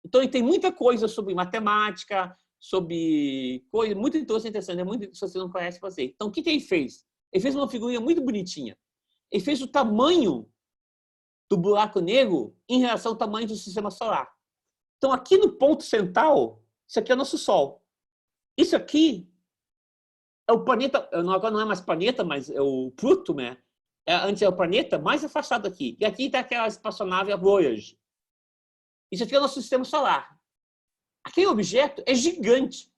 Então, ele tem muita coisa sobre matemática, sobre coisa muito interessante, é muito, se você não conhece, fazer. Então, o que ele fez? Ele fez uma figurinha muito bonitinha. Ele fez o tamanho do buraco negro em relação ao tamanho do sistema solar. Então, aqui no ponto central, isso aqui é o nosso Sol. Isso aqui é o planeta, agora não é mais planeta, mas é o Pluto, né? Antes é o planeta mais afastado aqui. E aqui está aquela espaçonave, a Voyager. Isso aqui é o nosso sistema solar. Aquele objeto é gigante.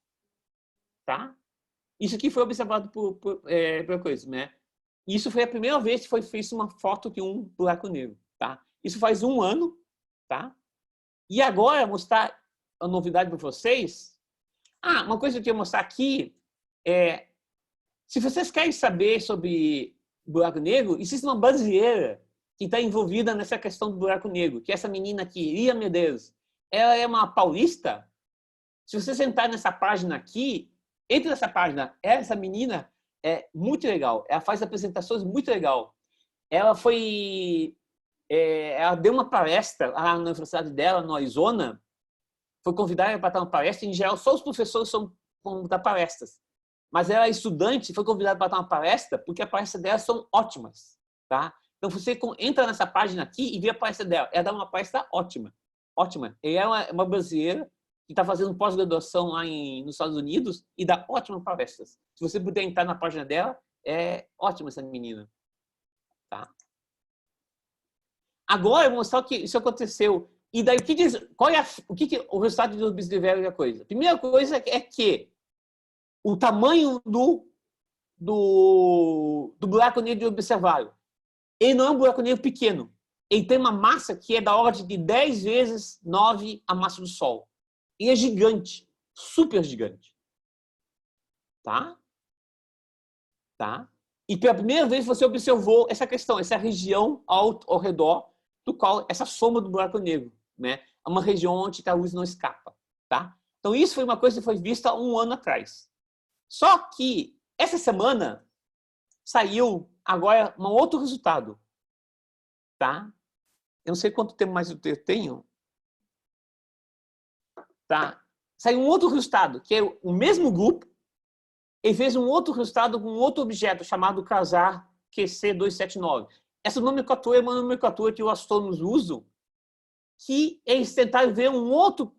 Tá? Isso aqui foi observado por coisa, né? Isso foi a primeira vez que foi feita uma foto de um buraco negro. Tá? Isso faz 1 ano. Tá? E agora, mostrar a novidade para vocês. Uma coisa que eu queria mostrar aqui é, se vocês querem saber sobre buraco negro, existe uma brasileira que está envolvida nessa questão do buraco negro, que é essa menina aqui, Lia Medeiros. Ela é uma paulista. Se você sentar nessa página aqui, entre nessa página, essa menina é muito legal. Ela faz apresentações muito legal. Ela ela deu uma palestra lá na universidade dela, no Arizona. Foi convidada para dar uma palestra. Em geral, só os professores vão dar palestras. Mas ela é estudante, foi convidada para dar uma palestra, porque as palestras dela são ótimas. Tá? Então, você entra nessa página aqui e vê a palestra dela. Ela dá uma palestra ótima. Ótima. Ela é uma brasileira que está fazendo pós-graduação lá nos Estados Unidos e dá ótimas palestras. Se você puder entrar na página dela, é ótima essa menina. Tá? Agora, eu vou mostrar o que isso aconteceu. E daí, qual é o resultado do observar a coisa? A primeira coisa é que o tamanho do buraco negro observável, ele não é um buraco negro pequeno. Ele tem uma massa que é da ordem de 10 vezes 9 a massa do Sol. Ele é gigante, super gigante. Tá? Tá? E pela primeira vez você observou essa questão, essa região ao redor do qual essa soma do buraco negro, né? É uma região onde a luz não escapa, tá? Então isso foi uma coisa que foi vista há 1 ano atrás. Só que essa semana saiu agora um outro resultado, tá? Eu não sei quanto tempo mais eu tenho. Tá? Saiu um outro resultado, que é o mesmo grupo, ele fez um outro resultado com um outro objeto chamado Quasar QC279. Essa nomenclatura é uma nomenclatura que os astrônomos usam, que eles tentaram ver um outro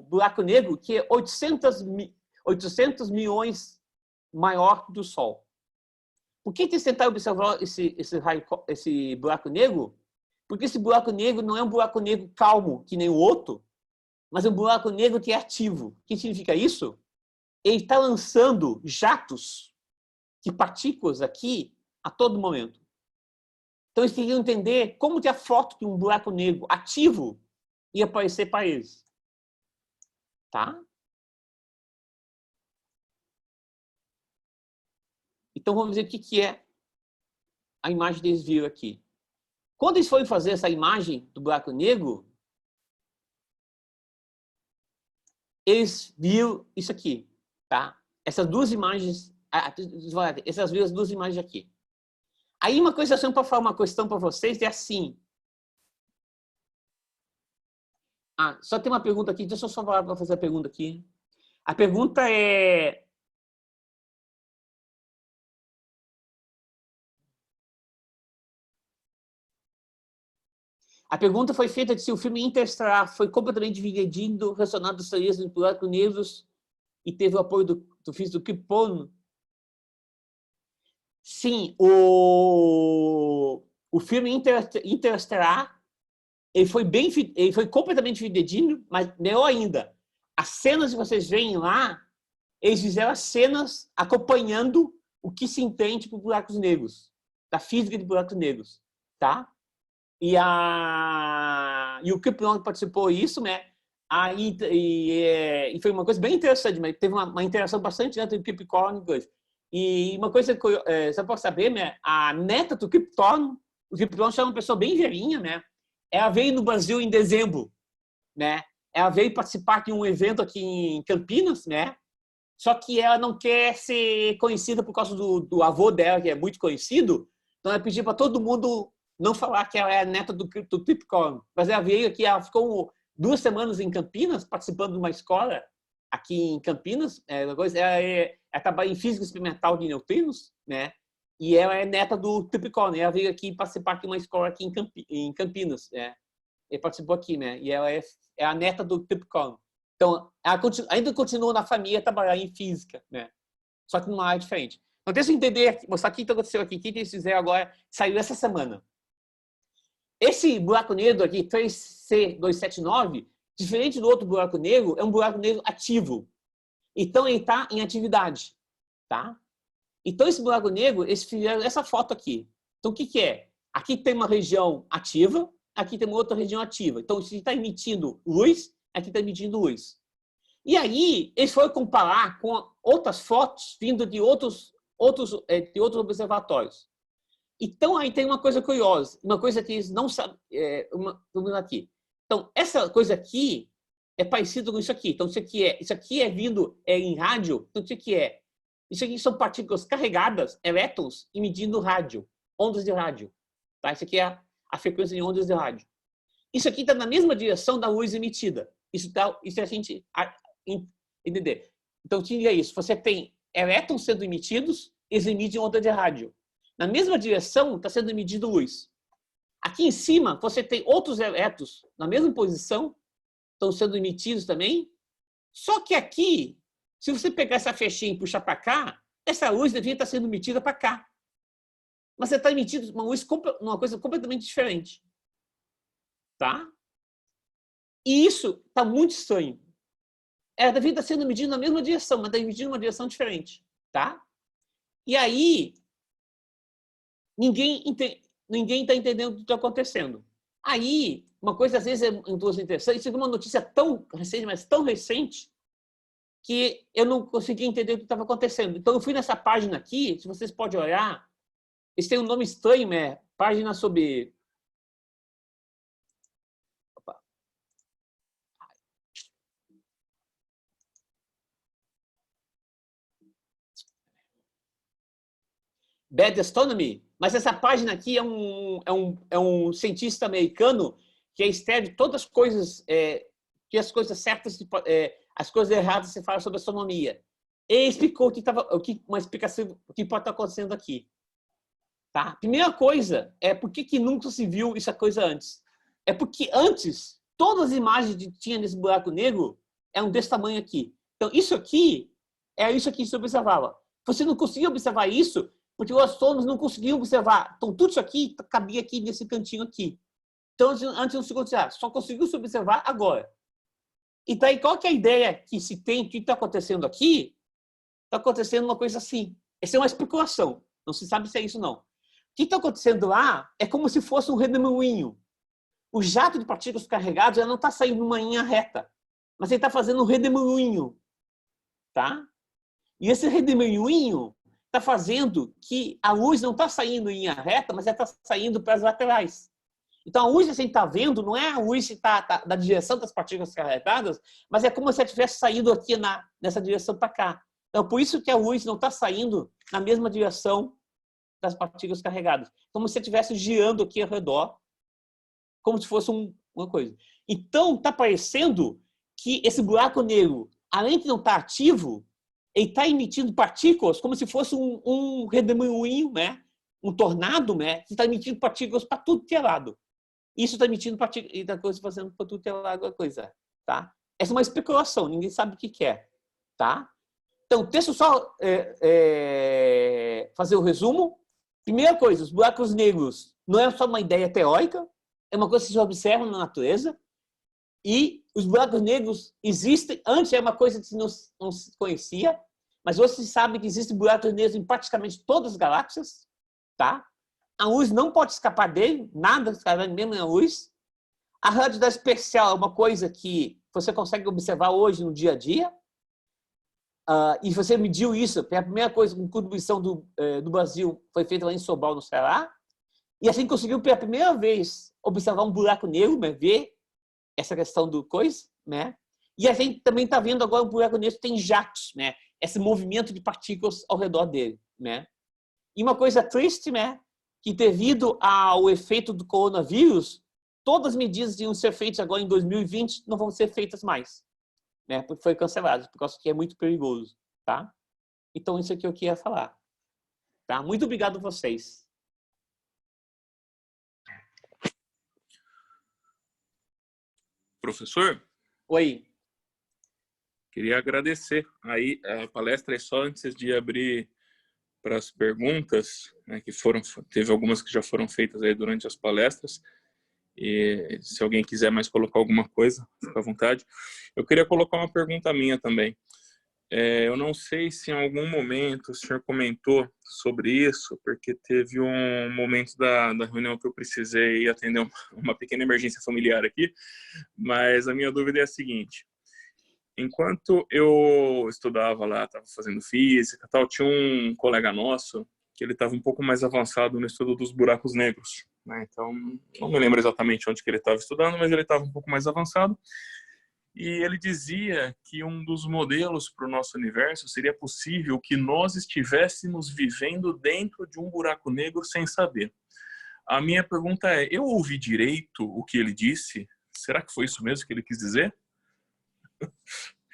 buraco negro que é 800 milhões maior do Sol. Por que eles tentaram observar esse buraco negro? Porque esse buraco negro não é um buraco negro calmo, que nem o outro, mas é um buraco negro que é ativo. O que significa isso? Ele está lançando jatos de partículas aqui a todo momento. Então, eles queriam entender como que a foto de um buraco negro ativo ia aparecer para eles. Tá? Então, vamos ver o que é a imagem que eles viram aqui. Quando eles foram fazer essa imagem do buraco negro, eles viram isso aqui, tá? Essas duas imagens, essas duas imagens aqui. Aí uma coisa assim para falar uma questão para vocês é assim. Só tem uma pergunta aqui, deixa eu só falar para fazer a pergunta aqui. A pergunta é: a pergunta foi feita de se o filme Interestelar foi completamente dividido, relacionado às teorias dos buracos negros e teve o apoio do físico Kip Thorne. Sim, o filme Interestelar ele foi completamente dividido, mas melhor ainda, as cenas que vocês veem lá, eles fizeram as cenas acompanhando o que se entende por buracos negros, da física de buracos negros, tá? E o Kip Thorne participou disso, né? E foi uma coisa bem interessante, mas teve uma interação bastante entre o Kip Thorne e coisa. E uma coisa que você pode saber, né? A neta do Kip Thorne, o Kip Thorne é uma pessoa bem velhinha, né? Ela veio no Brasil em dezembro, né? Ela veio participar de um evento aqui em Campinas, né? Só que ela não quer ser conhecida por causa do avô dela, que é muito conhecido. Então ela pediu para todo mundo não falar que ela é a neta do Tripcorn. Mas ela veio aqui, ela ficou 2 semanas em Campinas, participando de uma escola aqui em Campinas. Ela trabalha em física experimental de neutrinos, né? E ela é neta do Tripcorn. Ela veio aqui participar de uma escola aqui em Campinas, né? Ele participou aqui, né? E ela é a neta do Tripcorn. Então, ela ainda continua na família trabalhar em física, né? Só que numa área diferente. Então, deixa eu entender, mostrar o que aconteceu aqui. O que eles fizeram agora, saiu essa semana. Esse buraco negro aqui, 3C279, diferente do outro buraco negro, é um buraco negro ativo. Então, ele está em atividade, tá? Então, esse buraco negro, eles fizeram essa foto aqui. Então, o que é? Aqui tem uma região ativa, aqui tem uma outra região ativa. Então, se está emitindo luz, aqui está emitindo luz. E aí, eles foram comparar com outras fotos vindo de outros observatórios. Então, aí tem uma coisa curiosa, uma coisa que eles não sabem, vamos ver aqui. Então, essa coisa aqui é parecida com isso aqui. Então, isso aqui é vindo em rádio. Então, o que é? Isso aqui são partículas carregadas, elétrons, emitindo rádio, ondas de rádio. Tá? Isso aqui é a frequência de ondas de rádio. Isso aqui está na mesma direção da luz emitida. Isso é a gente entender. Então, tinha isso. Você tem elétrons sendo emitidos, eles emitem onda de rádio. Na mesma direção está sendo emitido luz. Aqui em cima, você tem outros elétrons na mesma posição, estão sendo emitidos também. Só que aqui, se você pegar essa flechinha e puxar para cá, essa luz devia estar sendo emitida para cá. Mas você está emitindo uma coisa completamente diferente. Tá? E isso está muito estranho. Ela devia estar sendo emitida na mesma direção, mas está emitindo uma direção diferente. Tá? E aí, ninguém está entendendo o que está acontecendo. Aí, uma coisa às vezes é interessante, isso é uma notícia tão recente, mas tão recente, que eu não consegui entender o que estava acontecendo. Então, eu fui nessa página aqui, se vocês podem olhar, eles têm um nome estranho, página sobre... Opa. Bad Astronomy, mas essa página aqui é um cientista americano que escreve todas as coisas, que as coisas certas, as coisas erradas se fala sobre astronomia. Ele explicou uma explicação o que pode estar acontecendo aqui. Tá? Primeira coisa é por que nunca se viu essa coisa antes. É porque antes, todas as imagens que tinha nesse buraco negro eram desse tamanho aqui. Então, isso aqui é isso aqui que você observava. Você não conseguia observar isso porque os astrônomos não conseguiam observar. Então, tudo isso aqui cabia aqui nesse cantinho aqui. Então, antes não se conseguia, só conseguiu se observar agora. Então, aí, qual que é a ideia que se tem, o que está acontecendo aqui? Está acontecendo uma coisa assim. Essa é uma especulação. Não se sabe se é isso, não. O que está acontecendo lá é como se fosse um redemoinho. O jato de partículas carregadas já não está saindo numa linha reta, mas ele está fazendo um redemoinho. Tá? E esse redemoinho está fazendo que a luz não está saindo em linha reta, mas ela está saindo para as laterais. Então, a luz que a gente está vendo não é a luz que está da direção das partículas carregadas, mas é como se ela tivesse saído aqui nessa direção para cá. Então, por isso que a luz não está saindo na mesma direção das partículas carregadas. Como se estivesse girando aqui ao redor, como se fosse uma coisa. Então, está parecendo que esse buraco negro, além de não estar ativo, ele está emitindo partículas como se fosse um redemoinho, né? Um tornado, né? Que está emitindo partículas para tudo que é lado. Isso está emitindo partículas e está fazendo para tudo que é lado a coisa. Tá? Essa é uma especulação, ninguém sabe o que é. Tá? Então, deixa eu só fazer o resumo. Primeira coisa, os buracos negros não é só uma ideia teórica, é uma coisa que se observa na natureza. E os buracos negros existem, antes era uma coisa que não se conhecia, mas hoje se sabe que existem buracos negros em praticamente todas as galáxias. Tá? A luz não pode escapar dele, nada escapa mesmo na luz. A radioatividade especial é uma coisa que você consegue observar hoje no dia a dia. E você mediu isso, a primeira coisa, com contribuição do Brasil, foi feita lá em Sobral, no Ceará. E assim conseguiu pela primeira vez observar um buraco negro, né, ver essa questão do coisa, né? E a gente também está vendo agora um buraco negro que tem jatos, né? Esse movimento de partículas ao redor dele, né? E uma coisa triste, né? que devido ao efeito do coronavírus, todas as medidas iam ser feitas agora em 2020 não vão ser feitas mais, né? Porque foi cancelado, por causa que é muito perigoso, tá? Então, isso aqui eu queria falar, tá? Muito obrigado a vocês. Professor, Oi. queria agradecer. Aí a palestra é só antes de abrir para as perguntas, né, teve algumas que já foram feitas aí durante as palestras. E se alguém quiser mais colocar alguma coisa, fica à vontade. Eu queria colocar uma pergunta minha também. Eu não sei se em algum momento o senhor comentou sobre isso, porque teve um momento da reunião que eu precisei atender uma pequena emergência familiar aqui, mas a minha dúvida é a seguinte. Enquanto eu estudava lá, estava fazendo física e tal, tinha um colega nosso que ele estava um pouco mais avançado no estudo dos buracos negros, né? Então, não me lembro exatamente onde que ele estava estudando, mas ele estava um pouco mais avançado. E ele dizia que um dos modelos para o nosso universo seria possível que nós estivéssemos vivendo dentro de um buraco negro sem saber. A minha pergunta é, eu ouvi direito o que ele disse? Será que foi isso mesmo que ele quis dizer?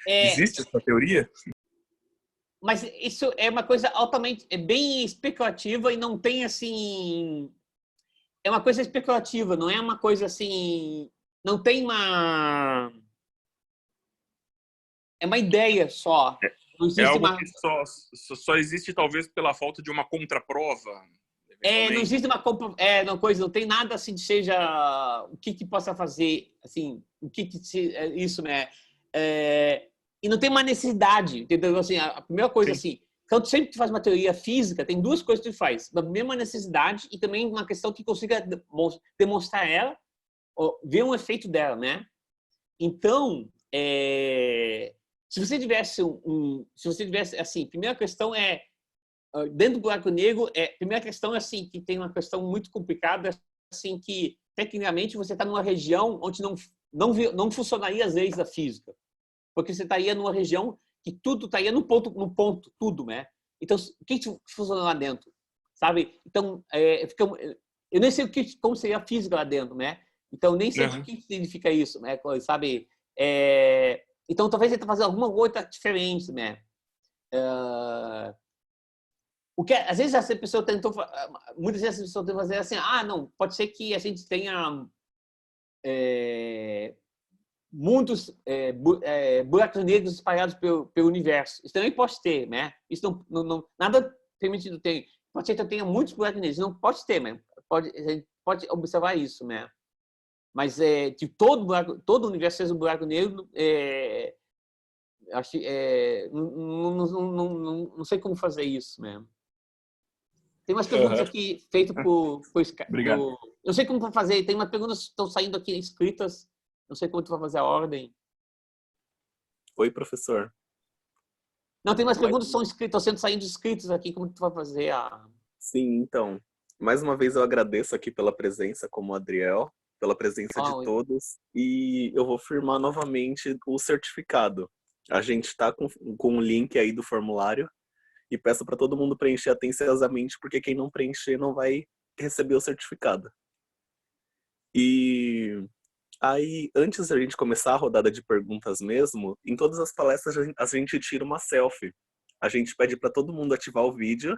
Existe essa teoria? Mas isso é uma coisa altamente, é bem especulativa e não tem assim, é uma coisa especulativa, não é uma coisa assim, não tem é uma ideia só. Não É existe algo uma, que só existe talvez pela falta de uma contraprova, não eventualmente. existe uma coisa, não tem nada assim que seja o que possa fazer, assim, o que isso, né? E não tem uma necessidade, entendeu? Assim, a primeira coisa Sim. assim, então sempre que tu faz uma teoria física, tem duas coisas que tu faz, a mesma necessidade e também uma questão que consiga demonstrar ela, ou ver um efeito dela, né? Então, se você tivesse se você tivesse assim, primeira questão é dentro do buraco negro, primeira questão é assim, que tem uma questão muito complicada, assim, que tecnicamente você está numa região onde não funcionaria as leis da física, porque você estaria numa região que tudo estaria no ponto, tudo, né? Então, o que funciona lá dentro, sabe? Então, eu nem sei como seria a física lá dentro, né? Então, nem sei o que significa isso, né? Sabe? Então, talvez ele está fazendo alguma outra diferente, né? O que às vezes essa pessoa tentou, muitas vezes as pessoas tentam fazer assim, não, pode ser que a gente tenha muitos buracos negros espalhados pelo universo. Isso também pode ter, né? Isso nada permitido tem. Pode ser que eu tenha muitos buracos negros, não pode ter, mas a gente pode observar isso, né? Mas que todo o universo seja um buraco negro, acho, não sei como fazer isso mesmo. Tem umas perguntas aqui feitas Obrigado. Eu não sei como fazer. Tem umas perguntas que estão saindo aqui escritas. Não sei como tu vai fazer a ordem. Oi, professor. Não, tem umas perguntas que estão sendo saindo escritas aqui. Como tu vai fazer a... Sim, então. Mais uma vez eu agradeço aqui pela presença, como Adriel, pela presença de todos. E eu vou firmar novamente o certificado. A gente está com o link aí do formulário. E peço para todo mundo preencher atenciosamente, porque quem não preencher não vai receber o certificado. E aí, antes da gente começar a rodada de perguntas mesmo, em todas as palestras a gente tira uma selfie. A gente pede para todo mundo ativar o vídeo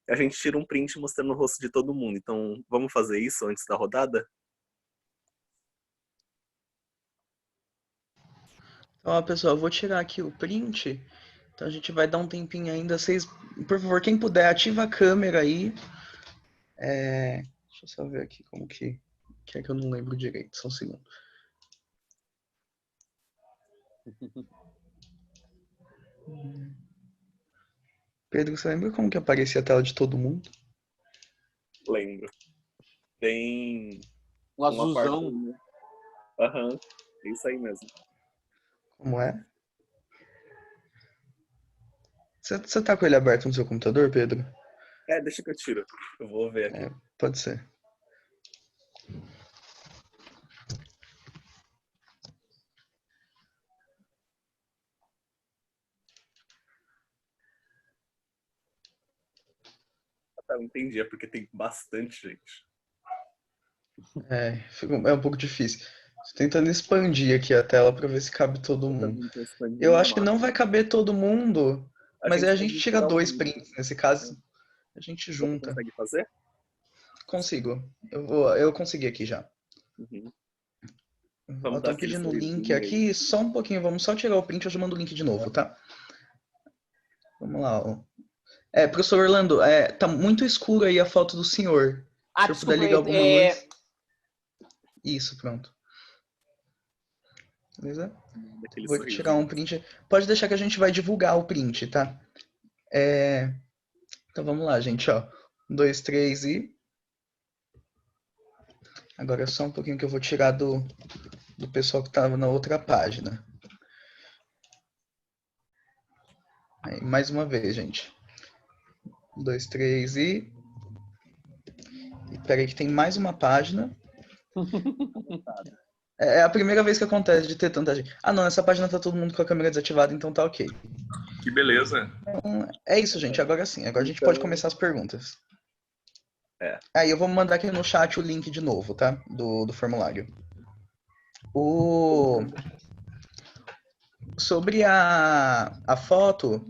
e a gente tira um print mostrando o rosto de todo mundo. Então, vamos fazer isso antes da rodada? Ó, pessoal, eu vou tirar aqui o print. Então a gente vai dar um tempinho ainda. Vocês, por favor, quem puder, ativa a câmera aí. Deixa eu só ver aqui como que é que eu não lembro direito. Só um segundo. Pedro, você lembra como que aparecia a tela de todo mundo? Lembro. Tem Um azulzão. Aham, é isso aí mesmo. Como é? Você tá com ele aberto no seu computador, Pedro? Deixa que eu tiro. Eu vou ver aqui. Pode ser. tá, eu entendi. É porque tem bastante gente. É um pouco difícil. Tô tentando expandir aqui a tela para ver se cabe todo Eu mundo. também tô expandindo Eu o acho que não máximo. vai caber todo mundo, A mas aí gente a gente pode tira tirar o 2 link. prints. Nesse caso, a gente Você junta. consegue fazer? Consigo. Eu consegui aqui já. Uhum. Vamos dar Estão pedindo o assistência link e-mail. aqui, só um pouquinho, vamos só tirar o print, eu já mando o link de novo, tá? Vamos lá, ó. Professor Orlando, tá muito escuro aí a foto do senhor. Se o senhor puder Desculpa, ligar alguma luz. Isso, pronto. Beleza? Daquele Vou tirar um sorrisinho. print. Pode deixar que a gente vai divulgar o print, tá? Então vamos lá, gente, ó. 1, 2, 3 e... Agora é só um pouquinho que eu vou tirar do pessoal que estava na outra página. Aí, mais uma vez, gente. 1, 2, 3 e... Espera aí que tem mais uma página. É a primeira vez que acontece de ter tanta gente. Ah, não, nessa página tá todo mundo com a câmera desativada, então tá ok. Que beleza. Então, é isso, gente. Agora sim. Agora a gente Então, pode começar as perguntas. Aí eu vou mandar aqui no chat o link de novo, tá? Do formulário. Sobre a foto,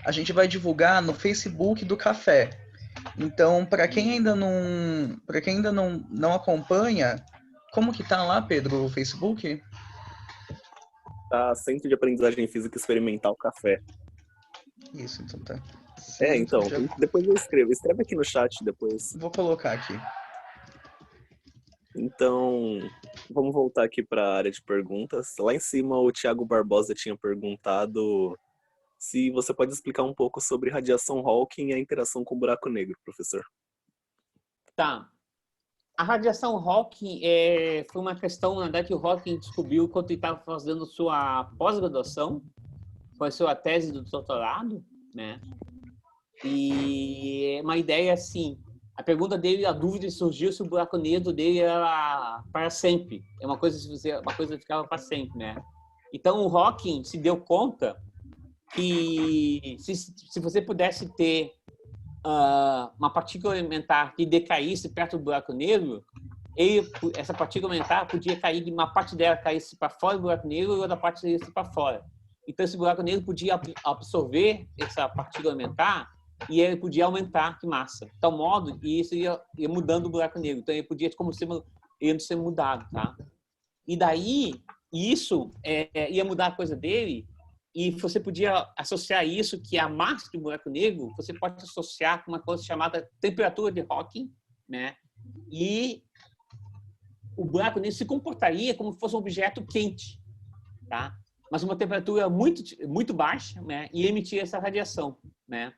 a gente vai divulgar no Facebook do café. Então, para quem ainda não acompanha, como que tá lá, Pedro, o Facebook? tá Centro de Aprendizagem Física Experimental Café. Isso, então tá. Então, depois eu escrevo. Escreve aqui no chat depois. Vou colocar aqui. Então, vamos voltar aqui para a área de perguntas. Lá em cima, o Thiago Barbosa tinha perguntado se você pode explicar um pouco sobre radiação Hawking e a interação com o buraco negro, professor. Tá. A radiação Hawking foi uma questão, na verdade, que o Hawking descobriu quando ele estava fazendo sua pós-graduação, foi a sua tese do doutorado, né? E uma ideia assim, a pergunta dele, a dúvida surgiu se o buraco negro dele era para sempre. É uma coisa que ficava para sempre, né? Então o Hawking se deu conta que se você pudesse ter uma partícula elementar que decaísse perto do buraco negro, essa partícula elementar podia cair, uma parte dela caísse para fora do buraco negro e outra parte caísse para fora. Então esse buraco negro podia absorver essa partícula elementar e ele podia aumentar de massa, de tal modo que isso ia mudando o buraco negro. Então ele podia ele ser mudado, tá? E daí isso ia mudar a coisa dele. E você podia associar isso, que a massa do buraco negro, você pode associar com uma coisa chamada temperatura de Hawking, né? E o buraco negro se comportaria como se fosse um objeto quente, tá? Mas uma temperatura muito, muito baixa, né? E emitir essa radiação, né?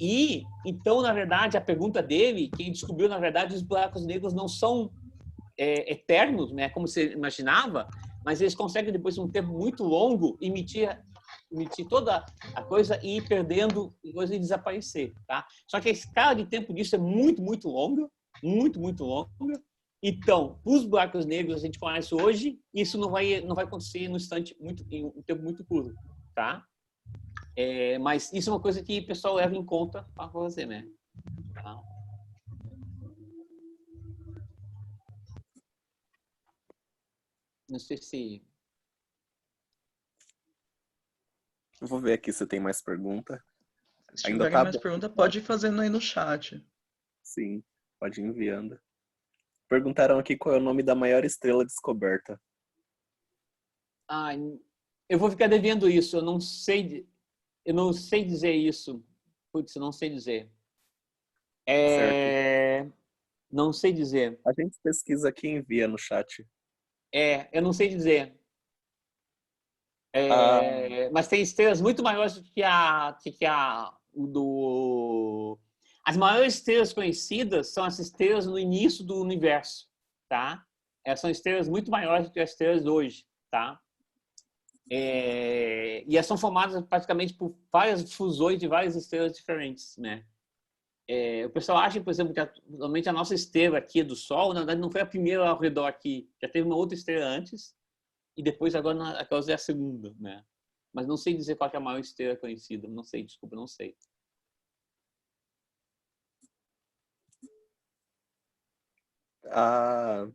E, então, na verdade, a pergunta dele, quem descobriu, na verdade, os buracos negros não são eternos, né? Como você imaginava, mas eles conseguem, depois de um tempo muito longo, emitir toda a coisa e ir perdendo e desaparecer, tá? Só que a escala de tempo disso é muito, muito longa, muito, muito longa. Então, os buracos negros que a gente conhece hoje, isso não vai acontecer em um tempo muito curto, tá? Mas isso é uma coisa que o pessoal leva em conta para fazer, né? Tá? Não sei se... Eu vou ver aqui se tem mais pergunta. Se Ainda tiverem tá mais bom. pergunta, pode ir fazendo aí no chat. Sim, pode ir enviando. Perguntaram aqui qual é o nome da maior estrela descoberta. Eu vou ficar devendo isso. Eu não sei dizer isso. Putz, eu não sei dizer. Certo. Não sei dizer. A gente pesquisa aqui e envia no chat. Eu não sei dizer. Mas tem estrelas muito maiores do que As maiores estrelas conhecidas são as estrelas no início do universo, tá? São estrelas muito maiores do que as estrelas hoje, tá? E elas são formadas praticamente por várias fusões de várias estrelas diferentes, né? O pessoal acha, por exemplo, que atualmente a nossa estrela aqui do Sol, na verdade, não foi a primeira ao redor aqui. Já teve uma outra estrela antes e depois agora aquela é a segunda, né? Mas não sei dizer qual é a maior estrela conhecida. Não sei, desculpa, não sei. A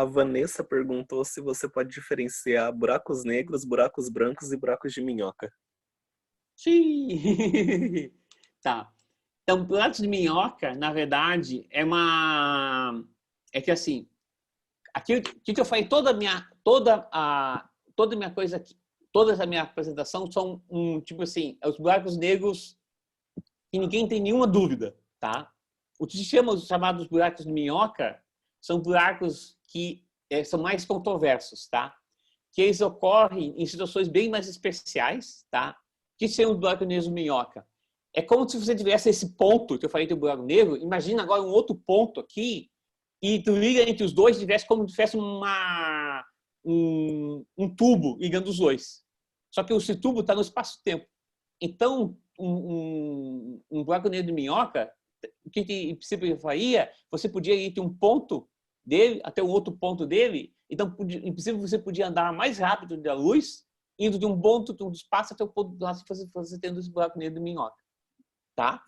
A Vanessa perguntou se você pode diferenciar buracos negros, buracos brancos e buracos de minhoca. Sim. Tá. Então, buracos de minhoca, na verdade, é que assim, aquilo que eu falei, toda a minha coisa aqui, toda essa minha apresentação são tipo assim, os buracos negros que ninguém tem nenhuma dúvida, tá? O que se chama os chamados buracos de minhoca são buracos que são mais controversos, tá? Que eles ocorrem em situações bem mais especiais, tá? Que são os buracos negros de minhoca? É como se você tivesse esse ponto que eu falei do buraco negro. Imagina agora um outro ponto aqui e tu liga entre os dois, tivesse como se tivesse um tubo ligando os dois. Só que esse tubo está no espaço-tempo. Então, um buraco negro de minhoca, o que em princípio eu faria? Você podia ir de um ponto dele até o outro ponto dele. Então, em princípio, você podia andar mais rápido da luz, indo de um ponto do espaço até o ponto do lado, você tendo esse buraco negro de minhoca. Tá?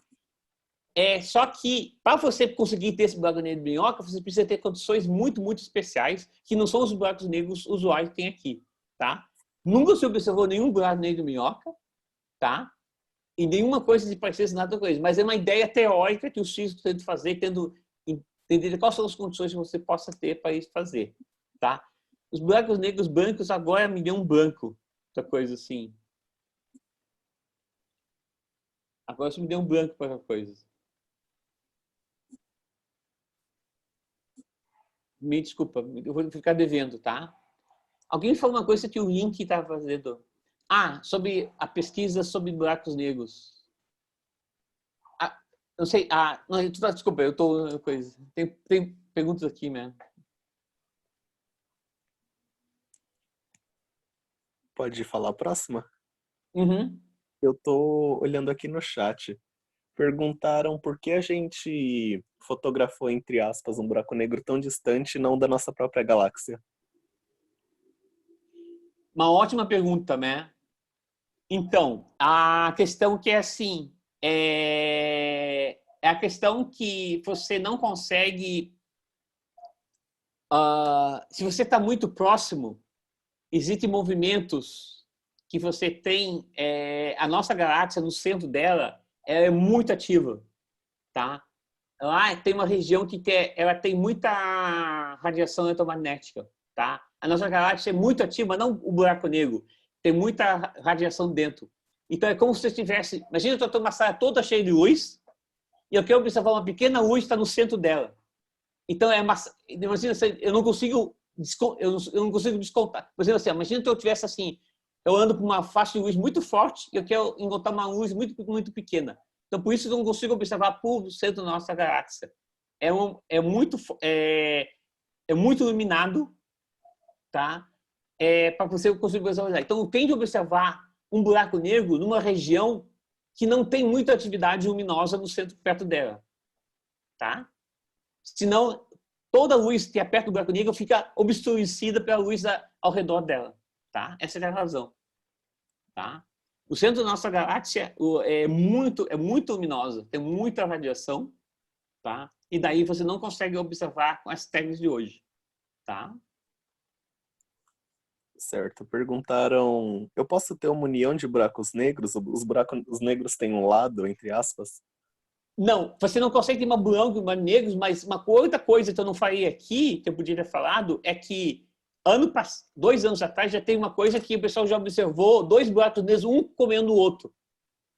Só que, para você conseguir ter esse buraco negro de minhoca, você precisa ter condições muito, muito especiais, que não são os buracos negros usuais que tem aqui. Tá? Nunca se observou nenhum buraco negro de minhoca, tá? E nenhuma coisa de parecer nada com isso. Mas é uma ideia teórica que os físicos tentam fazer, tendo entender quais são as condições que você possa ter para isso fazer. Tá? Os buracos negros brancos agora me deu um branco. Outra coisa assim. Agora você me deu um branco para outra coisa. Me desculpa, eu vou ficar devendo, tá? Alguém me falou uma coisa que o Link estava fazendo. Sobre a pesquisa sobre buracos negros. Não sei. Não, desculpa, eu tô coisa. Tem perguntas aqui, né? Pode falar a próxima? Uhum. Eu tô olhando aqui no chat. Perguntaram por que a gente fotografou, entre aspas, um buraco negro tão distante e não da nossa própria galáxia. Uma ótima pergunta, né? Então, a questão que é assim, é a questão que você não consegue... se você está muito próximo, existem movimentos que você tem... a nossa galáxia, no centro dela, ela é muito ativa, tá? Lá tem uma região que ela tem muita radiação eletromagnética, tá? A nossa galáxia é muito ativa, não o buraco negro. Tem muita radiação dentro. Então é como se você tivesse... Imagina que eu estou numa sala toda cheia de luz e eu quero observar uma pequena luz que está no centro dela. Então imagina, eu não consigo descontar. Por exemplo, assim, imagina que eu tivesse assim, eu ando por uma faixa de luz muito forte e eu quero encontrar uma luz muito, muito pequena. Então por isso eu não consigo observar por centro da nossa galáxia. É muito iluminado, tá? Para você conseguir observar. Então, tende a observar um buraco negro numa região que não tem muita atividade luminosa no centro, perto dela. Tá? Senão, toda a luz que é perto do buraco negro fica obscurecida pela luz ao redor dela. Tá? Essa é a razão. Tá? O centro da nossa galáxia é muito luminosa, tem muita radiação. Tá? E daí você não consegue observar com as técnicas de hoje. Tá? Certo. Perguntaram, eu posso ter uma união de buracos negros? Os buracos negros têm um lado, entre aspas? Não, você não consegue ter uma buracos negros, mas uma outra coisa que eu não falei aqui, que eu podia ter falado, é que 2 anos atrás já tem uma coisa que o pessoal já observou, 2 buracos negros, um comendo o outro,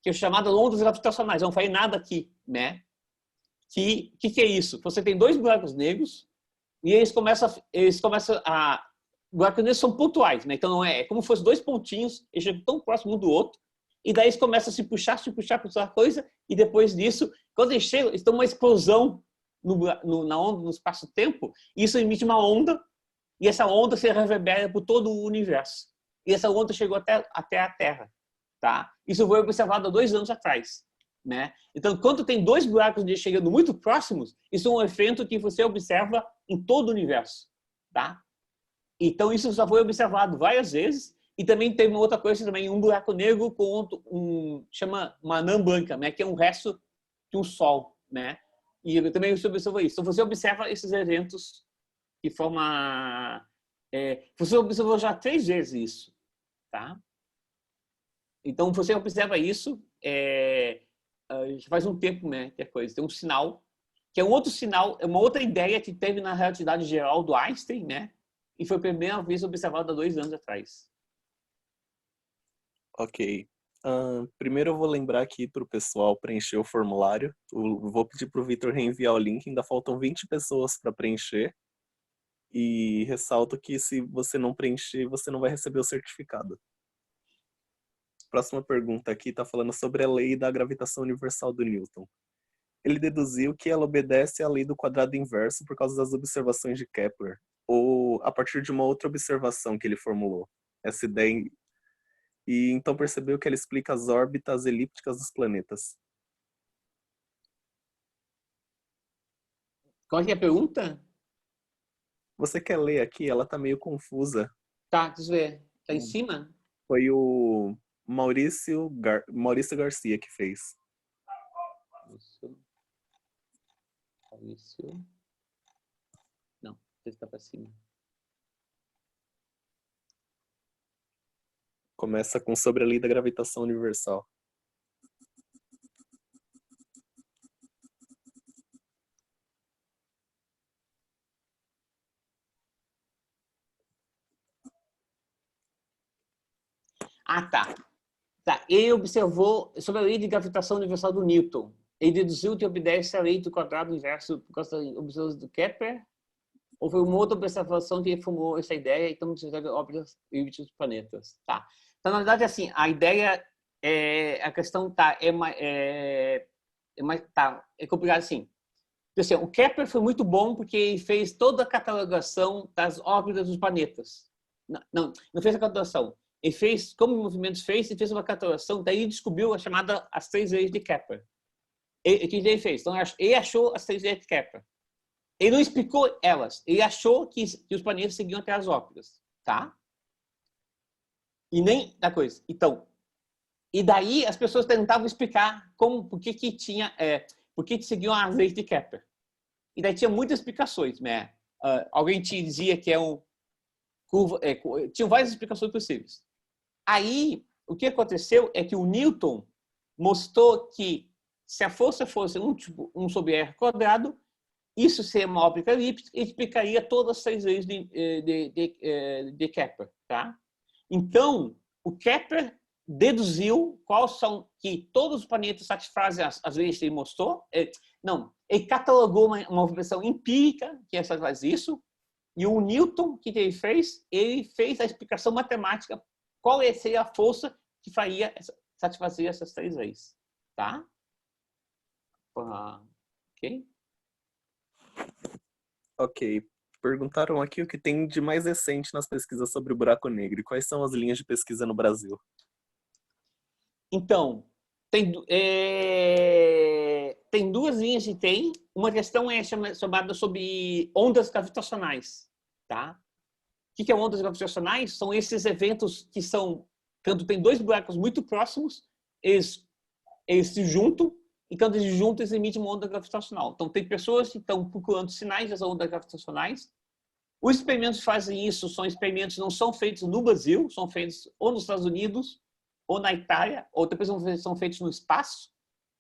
que é chamada ondas gravitacionais. Eu não falei nada aqui, né? Que é isso? Você tem 2 buracos negros e eles começam a buracos negros são pontuais, né? Então não é como se fossem 2 pontinhos, eles chegam tão próximo um do outro, e daí eles começam a se puxar coisa, e depois disso, quando eles chegam, eles dão uma explosão na onda, no espaço-tempo, e isso emite uma onda, e essa onda se reverbera por todo o universo. E essa onda chegou até a Terra, tá? Isso foi observado há 2 anos atrás, né? Então, quando tem 2 buracos negros chegando muito próximos, isso é um evento que você observa em todo o universo, tá? Então, isso já foi observado várias vezes E também tem uma outra coisa também, um buraco negro com chama uma anã branca, né? Que é um resto de um Sol, né? E eu também observo isso. Então você observa esses eventos de forma... você observou já 3 vezes isso, tá? Então você observa isso já faz um tempo, né? Que é coisa. Tem um sinal, que é um outro sinal, é uma outra ideia que teve na relatividade geral do Einstein, né? E foi a primeira vez observada há 2 anos atrás. Ok. Primeiro eu vou lembrar aqui para o pessoal preencher o formulário. Vou pedir para o Vitor reenviar o link. Ainda faltam 20 pessoas para preencher. E ressalto que se você não preencher, você não vai receber o certificado. Próxima pergunta aqui está falando sobre a lei da gravitação universal do Newton. Ele deduziu que ela obedece à lei do quadrado inverso por causa das observações de Kepler, ou a partir de uma outra observação que ele formulou. Essa ideia... E então percebeu que ela explica as órbitas elípticas dos planetas. Qual é a pergunta? Você quer ler aqui? Ela tá meio confusa. Tá, deixa eu ver. Tá em cima? Foi o Maurício Garcia que fez. Maurício. Não, está para cima. Começa com sobre a lei da gravitação universal. Ah, tá. Ele observou sobre a lei de gravitação universal do Newton. Ele deduziu que obedece à lei do quadrado inverso por causa da observação do Kepler? Ou foi uma outra observação que formou essa ideia e estamos utilizando órbitas elípticas dos planetas? Tá. Então, na verdade, assim, a ideia a questão é complicado assim. O Kepler foi muito bom porque ele fez toda a catalogação das órbitas dos planetas. Não fez a catalogação. Ele fez, como movimentos fez, ele fez uma catalogação, daí ele descobriu as 3 leis de Kepler. O que ele fez? Então, ele achou as 3 leis de Kepler. Ele não explicou elas. Ele achou que os planetas seguiam até as órbitas, tá? E nem da coisa. Então, e daí as pessoas tentavam explicar por que seguiam as leis de Kepler. E daí tinha muitas explicações, né? Alguém te dizia que tinham várias explicações possíveis. Aí, o que aconteceu é que o Newton mostrou que se a força fosse 1 sobre r quadrado, isso seria uma órbita elíptica e explicaria todas as 6 leis de Kepler, tá? Então, o Kepler deduziu que todos os planetas satisfazem as leis que ele mostrou. Ele catalogou uma observação empírica que faz isso, e o Newton, que ele fez a explicação matemática qual seria a força que satisfazer essas 3 leis, tá? Ok? Ok. Perguntaram aqui o que tem de mais recente nas pesquisas sobre o buraco negro e quais são as linhas de pesquisa no Brasil. Então, tem 2 linhas de tem. Uma questão é chamada sobre ondas gravitacionais, tá? O que é ondas gravitacionais? São esses eventos que são, quando tem 2 buracos muito próximos, eles se juntam, e quando eles se juntam, eles emitem uma onda gravitacional. Então, tem pessoas que estão procurando sinais das ondas gravitacionais. Os experimentos que fazem isso são experimentos que não são feitos no Brasil, são feitos ou nos Estados Unidos, ou na Itália, ou depois são feitos no espaço,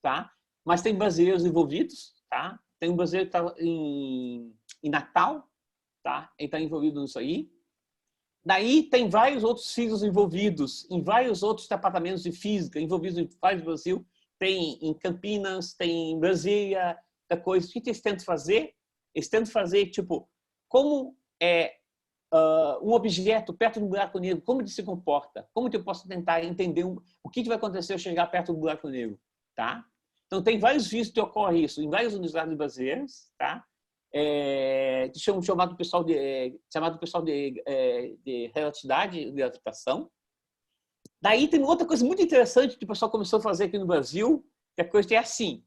tá? Mas tem brasileiros envolvidos, tá? Tem um brasileiro que está em Natal, tá? Ele está envolvido nisso aí. Daí tem vários outros físicos envolvidos em vários outros departamentos de física, envolvidos em vários do Brasil. Tem em Campinas, tem em Brasília, da coisa. O que eles tentam fazer? Eles tentam fazer, tipo, como um objeto perto do buraco negro, como ele se comporta? Como que eu posso tentar entender o que vai acontecer ao chegar perto do buraco negro, tá? Então, tem vários vídeos que ocorre isso em várias universidades brasileiras, tá? Chamado pessoal de relatividade e gravitação. Daí tem outra coisa muito interessante que o pessoal começou a fazer aqui no Brasil, que a coisa é assim.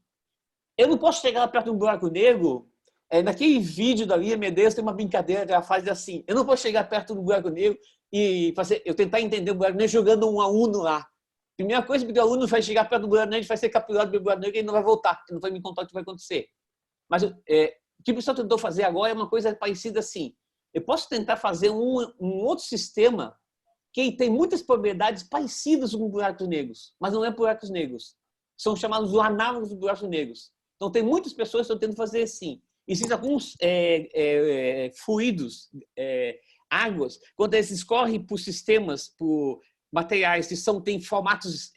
Eu não posso chegar lá perto de um buraco negro. Naquele vídeo da Lia Medeiros tem uma brincadeira que ela faz assim: eu não posso chegar perto do buraco negro e eu tentar entender o buraco negro jogando um aluno lá. Primeira coisa que o aluno vai chegar perto do buraco negro, vai ser capturado pelo buraco negro e ele não vai voltar, ele não vai me contar o que vai acontecer. Mas o que o pessoal tentou fazer agora é uma coisa parecida assim. Eu posso tentar fazer um outro sistema que tem muitas propriedades parecidas com buracos negros, mas não é buracos negros. São chamados análogos de buracos negros. Então, tem muitas pessoas que estão tentando fazer assim. Existem alguns fluidos, águas, quando eles escorrem por sistemas, por materiais que têm formatos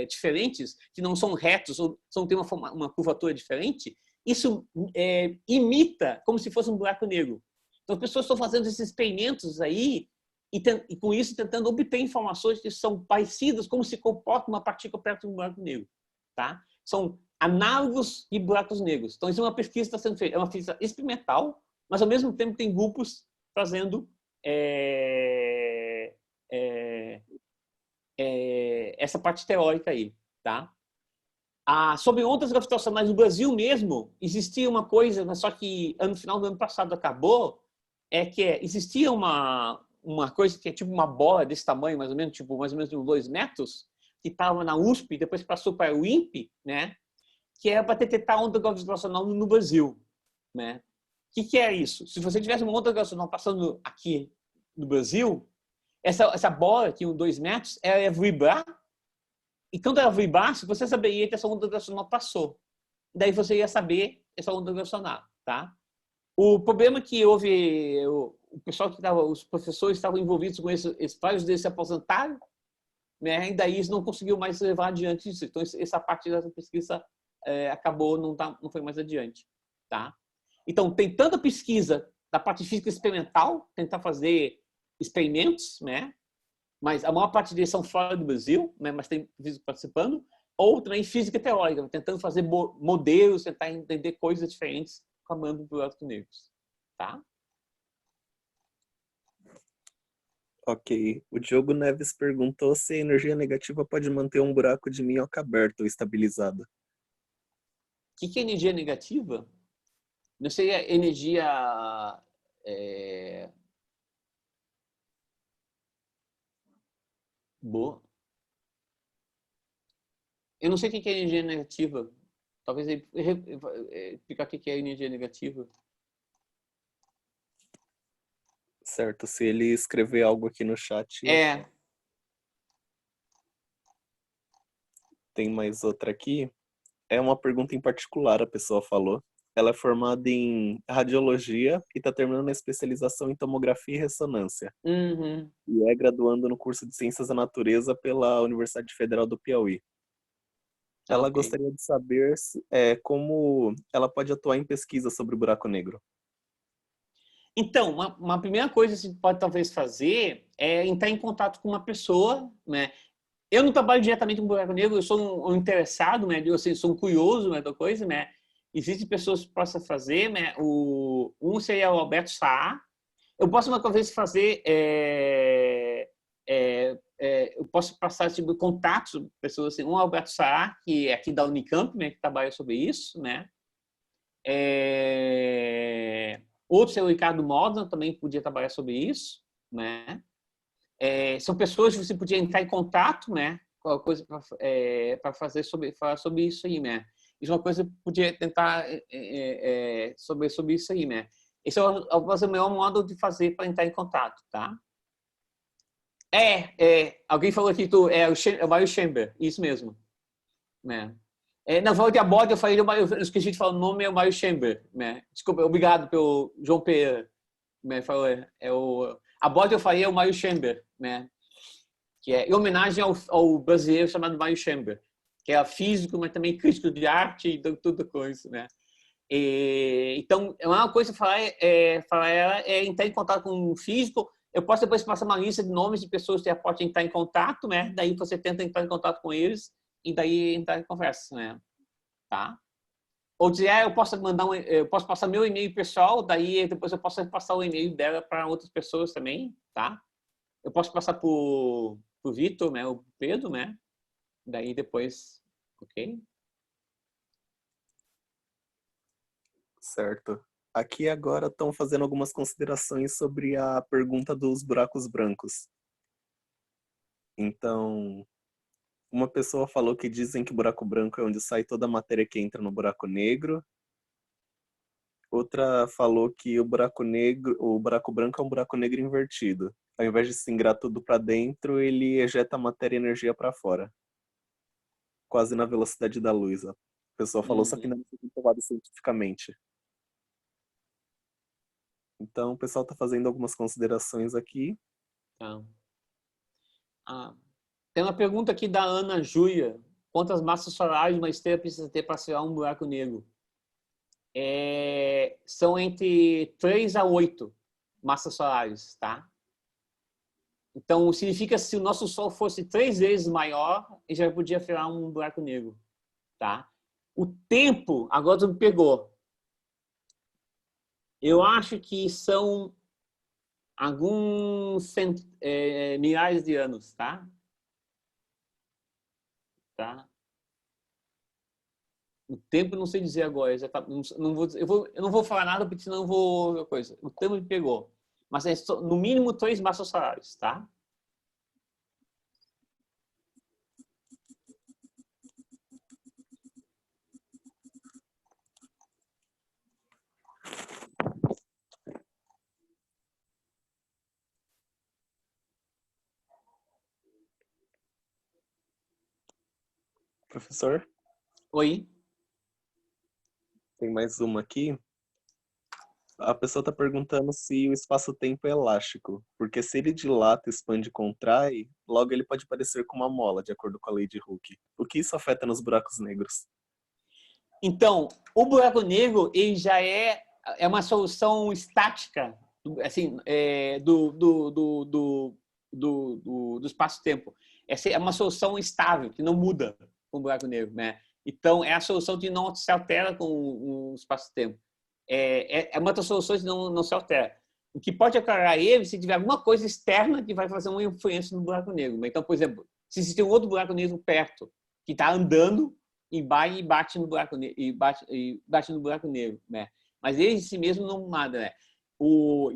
diferentes, que não são retos ou têm uma curvatura diferente, isso imita como se fosse um buraco negro. Então, as pessoas estão fazendo esses experimentos aí e com isso tentando obter informações que são parecidas como se comporta uma partícula perto de um buraco negro. Tá? São análogos de buracos negros. Então, isso é uma pesquisa que está sendo feita. É uma pesquisa experimental, mas, ao mesmo tempo, tem grupos fazendo essa parte teórica aí. Tá? Sobre ondas gravitacionais no Brasil mesmo, existia uma coisa, mas só que no final do ano passado acabou, existia uma coisa que é tipo uma bola desse tamanho, mais ou menos de 2 metros, que estava na USP, depois passou para o INPE, né? Que era para detectar onda gravitacional no Brasil, né? O que é isso? Se você tivesse uma onda gravitacional passando aqui no Brasil, essa bola aqui, 2 metros, ela ia vibrar, e quando ela vibrasse, você saberia que essa onda gravitacional passou. Daí você ia saber essa onda gravitacional, tá? O problema é que houve, o pessoal que estava, os professores estavam envolvidos com vários deles se aposentaram, né? E daí isso não conseguiu mais levar adiante isso. Então essa parte dessa pesquisa acabou, não foi mais adiante, tá? Então tem tanta pesquisa da parte de física experimental, tentar fazer experimentos, né? Mas a maior parte deles são fora do Brasil, né? Mas tem físico participando, ou também física teórica, tentando fazer modelos, tentar entender coisas diferentes chamando de buracos negros, tá? Ok. O Diogo Neves perguntou se a energia negativa pode manter um buraco de minhoca aberto ou estabilizado. O que é energia negativa? Não seria energia... boa. Eu não sei o que é energia negativa. Talvez explicar o que é energia negativa. Certo, se ele escrever algo aqui no chat. Tem mais outra aqui. É uma pergunta em particular, a pessoa falou. Ela é formada em radiologia e está terminando a especialização em tomografia e ressonância. Uhum. E é graduando no curso de Ciências da Natureza pela Universidade Federal do Piauí. Ela gostaria de saber como ela pode atuar em pesquisa sobre o buraco negro. Então, uma primeira coisa que você pode talvez fazer é entrar em contato com uma pessoa, né? Eu não trabalho diretamente com buraco negro, eu sou um interessado, né? Eu sou um curioso, né, da coisa, né? Existem pessoas que possam fazer, né? Um seria o Alberto Saá. Eu posso uma vez fazer, eu posso passar tipo, contatos de pessoas assim, um Alberto Saá, que é aqui da Unicamp, né, que trabalha sobre isso, né? Outro é o Ricardo Modena, também podia trabalhar sobre isso, né? São pessoas que você podia entrar em contato, né? Com a coisa para falar sobre isso aí, né? Isso é uma coisa que podia tentar sobre isso aí, né? Esse é o melhor modo de fazer para entrar em contato, tá? Alguém falou aqui que é o Mario Chamber, isso mesmo, né? Na volta a borda eu falei, eu esqueci de falar o nome, é o Mario Chamber, né? Desculpa, obrigado pelo João Pereira, né? Falou, a borda eu falei é o Mario Chamber, né? Que é em homenagem ao brasileiro chamado Mario Chamber, que é físico, mas também crítico de arte e tudo coisa, né? Então, uma coisa falar entrar em contato com um físico. Eu posso depois passar uma lista de nomes de pessoas que podem entrar em contato, né? Daí você tenta entrar em contato com eles e daí entrar em conversa, né? Tá? Ou dizer, eu posso eu posso passar meu e-mail pessoal, daí depois eu posso passar o e-mail dela para outras pessoas também, tá? Eu posso passar pro Vitor, né? O Pedro, né? Daí depois, ok? Certo. Aqui agora estão fazendo algumas considerações sobre a pergunta dos buracos brancos. Então, uma pessoa falou que dizem que o buraco branco é onde sai toda a matéria que entra no buraco negro. Outra falou que o buraco branco é um buraco negro invertido. Ao invés de se ingrar tudo para dentro, ele ejeta a matéria e energia para fora. Quase na velocidade da luz. A pessoa falou, só que não foi comprovado cientificamente. Então, o pessoal está fazendo algumas considerações aqui. Tá. Tem uma pergunta aqui da Ana Júlia. Quantas massas solares uma estrela precisa ter para ser um buraco negro? São entre 3 a 8 massas solares, tá? Então, significa que se o nosso Sol fosse 3 vezes maior, ele já podia virar um buraco negro, tá? O tempo, agora tu me pegou. Eu acho que são alguns milhares de anos, tá? Tá? O tempo não sei dizer agora, já tá, eu não vou falar nada porque senão eu vou coisa. O tempo me pegou, mas é no mínimo 3 massas solares, tá? Professor, Oi? tem mais uma aqui. A pessoa está perguntando se o espaço-tempo é elástico, porque se ele dilata, expande e contrai, logo ele pode parecer com uma mola, de acordo com a lei de Hooke. O que isso afeta nos buracos negros? Então, o buraco negro ele já é uma solução estática, assim, do espaço-tempo. Essa é uma solução estável, que não muda com o buraco negro, né? Então, é a solução que não se altera com o espaço-tempo. É uma das soluções que não se altera. O que pode alterar ele se tiver alguma coisa externa que vai fazer uma influência no buraco negro. Então, por exemplo, se existe um outro buraco negro perto que está andando e bate no buraco negro, e bate no buraco negro, né? Mas ele em si mesmo não nada, né? O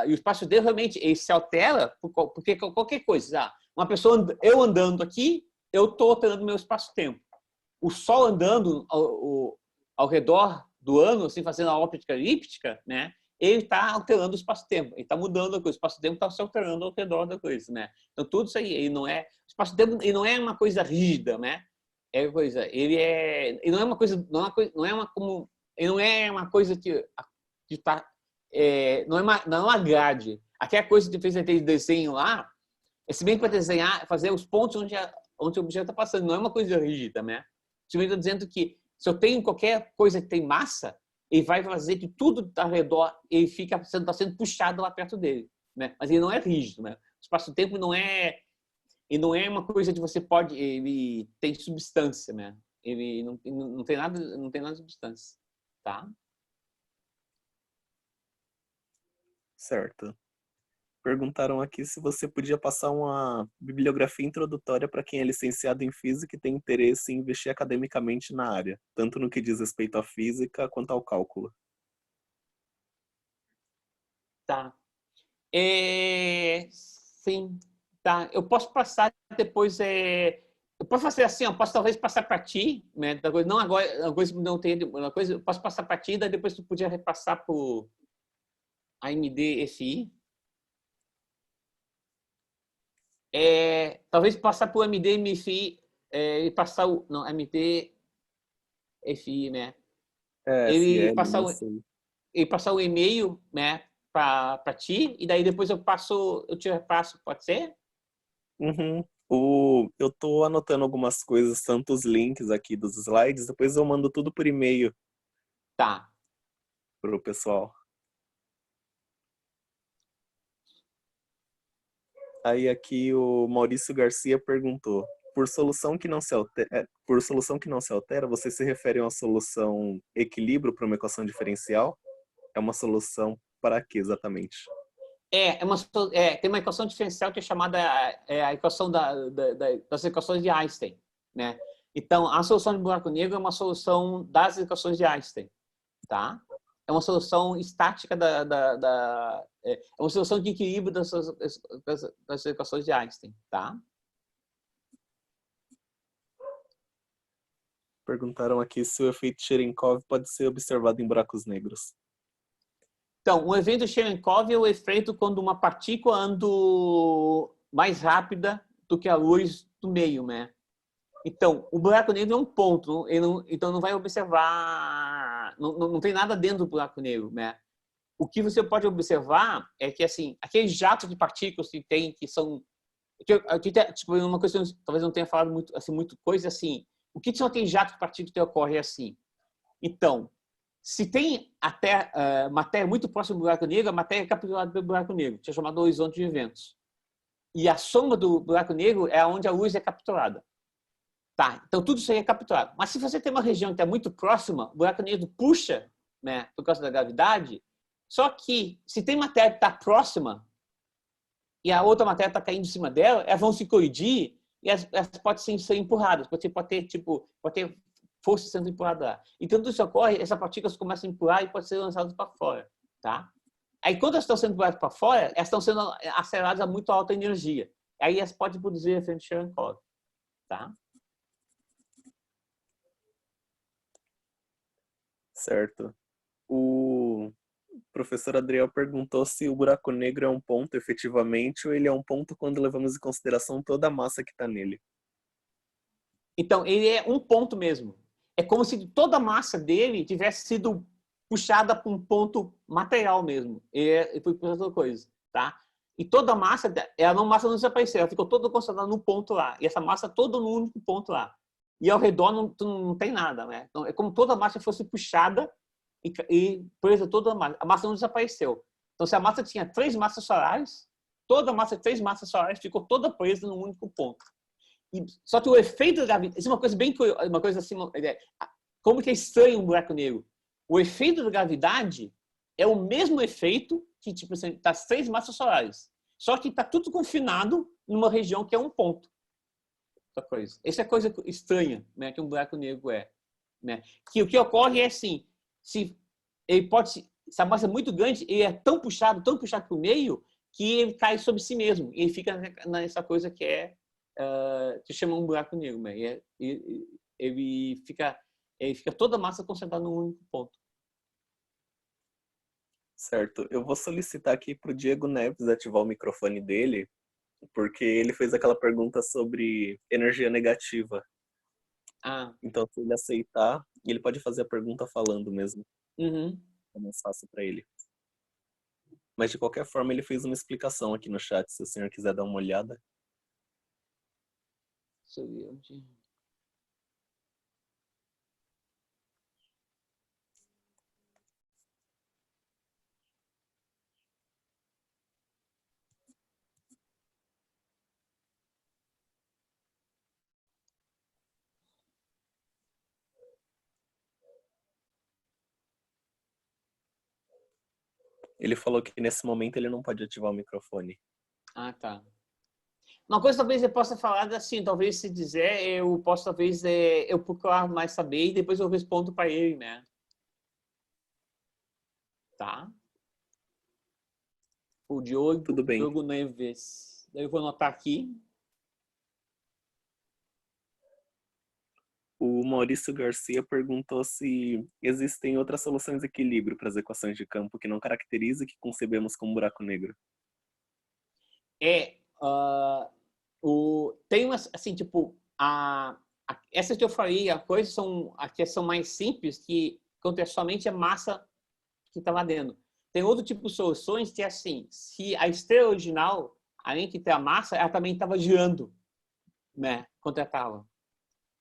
espaço-tempo realmente ele se altera porque qualquer coisa. Uma pessoa, eu andando aqui, eu estou alterando meu espaço-tempo. O Sol andando ao redor do ano, assim, fazendo a óptica elíptica, né? Ele está alterando o espaço-tempo, ele está mudando a coisa, o espaço-tempo está se alterando ao redor da coisa, né? Então tudo isso aí, ele não é, o espaço-tempo ele não é uma coisa rígida, né? Ele não é uma coisa, ele não é uma coisa que está, não é uma grade. Aquela coisa que fez aquele desenho lá, se bem para desenhar, fazer os pontos onde o objeto está passando, não é uma coisa rígida, né? Estou dizendo que se eu tenho qualquer coisa que tem massa, ele vai fazer que tudo ao redor ele está sendo puxado lá perto dele, né? Mas ele não é rígido, né? O espaço-tempo não é uma coisa que você pode, ele tem substância, né? Ele não tem nada de substância, tá? Certo. Perguntaram aqui se você podia passar uma bibliografia introdutória para quem é licenciado em física e tem interesse em investir academicamente na área, tanto no que diz respeito à física quanto ao cálculo. Tá. Sim, tá. Eu posso passar depois. Eu posso fazer assim, eu posso talvez passar para ti, né? Não agora, uma coisa não tem, uma coisa, eu posso passar para ti, daí depois tu podia repassar para o AMD-FI. Talvez passar para o AMD-MFI e passar o. Não, AMD-FI, né? Ele passar o e-mail, né, para ti, e daí depois eu te repasso, pode ser? Uhum. Eu tô anotando algumas coisas, tanto os links aqui dos slides, depois eu mando tudo por e-mail. Tá. Pro pessoal. Aí aqui o Maurício Garcia perguntou: por solução que não se altera, você se refere a uma solução equilíbrio para uma equação diferencial? É uma solução para quê exatamente? Tem uma equação diferencial que é chamada a equação das equações de Einstein, né? Então, a solução de buraco negro é uma solução das equações de Einstein, tá? é uma solução estática é uma solução de equilíbrio das equações de Einstein, tá? Perguntaram aqui se o efeito Cherenkov pode ser observado em buracos negros. Então, o efeito Cherenkov é o efeito quando uma partícula anda mais rápida do que a luz do meio, né? Então, o buraco negro é um ponto, então não vai observar, não tem nada dentro do buraco negro, né? O que você pode observar é que, assim, aqueles jatos de partículas que tem, que são... Tipo, uma coisa que talvez não tenha falado muito coisa, assim, o que são aqueles jatos de partículas que ocorrem assim? Então, se tem até matéria muito próxima do buraco negro, a matéria é capturada pelo buraco negro, que é chamado horizonte de eventos. E a sombra do buraco negro é onde a luz é capturada. Tá, então tudo isso aí é capturado. Mas se você tem uma região que é muito próxima, o buraco negro puxa, né, por causa da gravidade, só que se tem matéria que está próxima e a outra matéria está caindo em cima dela, elas vão se colidir e elas podem ser empurradas. Você pode ter força sendo empurrada lá. E quando isso ocorre, essas partículas começam a empurrar e podem ser lançadas para fora. Tá? Aí quando elas estão sendo empurradas para fora, elas estão sendo aceleradas a muito alta energia. Aí elas podem produzir efeito Cherenkov. Tá? Certo. O professor Adriel perguntou se o buraco negro é um ponto efetivamente ou ele é um ponto quando levamos em consideração toda a massa que está nele. Então, ele é um ponto mesmo. É como se toda a massa dele tivesse sido puxada para um ponto material mesmo. E foi por outra coisa, tá? E toda a massa, massa não desapareceu, ela ficou toda concentrada num ponto lá. E essa massa toda no único ponto lá. E ao redor não tem nada, né? Então, é como toda a massa fosse puxada e presa toda a massa. A massa não desapareceu. Então, se a massa tinha 3 massas solares, toda a massa de 3 massas solares ficou toda presa num único ponto. Só que o efeito da gravidade... Isso é uma coisa bem curiosa, uma coisa assim... Como que é estranho um buraco negro? O efeito da gravidade é o mesmo efeito que, tipo assim, das 3 massas solares. Só que está tudo confinado numa região que é um ponto. Coisa. Essa é a coisa estranha, né, que um buraco negro é, né? Que o que ocorre é assim, se a massa é muito grande, ele é tão puxado para o meio que ele cai sobre si mesmo. E ele fica nessa coisa que é que chama um buraco negro, né? Ele fica toda a massa concentrada num único ponto. Certo. Eu vou solicitar aqui para o Diego Neves ativar o microfone dele, porque ele fez aquela pergunta sobre energia negativa. Então, se ele aceitar, ele pode fazer a pergunta falando mesmo. Uhum. É mais fácil para ele. Mas, de qualquer forma, ele fez uma explicação aqui no chat, se o senhor quiser dar uma olhada. Ele falou que nesse momento ele não pode ativar o microfone. Ah, tá. Uma coisa talvez eu possa falar assim, talvez se dizer, eu posso talvez eu procurar mais saber e depois eu respondo para ele, né? Tá? O Diogo, Tudo bem. Diogo Neves. Eu vou anotar aqui. O Maurício Garcia perguntou se existem outras soluções de equilíbrio para as equações de campo que não caracteriza e que concebemos como buraco negro. Tem umas, assim, tipo, essas que eu falei, as que são mais simples, que acontece somente a massa que está lá dentro. Tem outro tipo de soluções que é assim, se a estrela original, além de ter a massa, ela também estava girando, né, quando ela estava.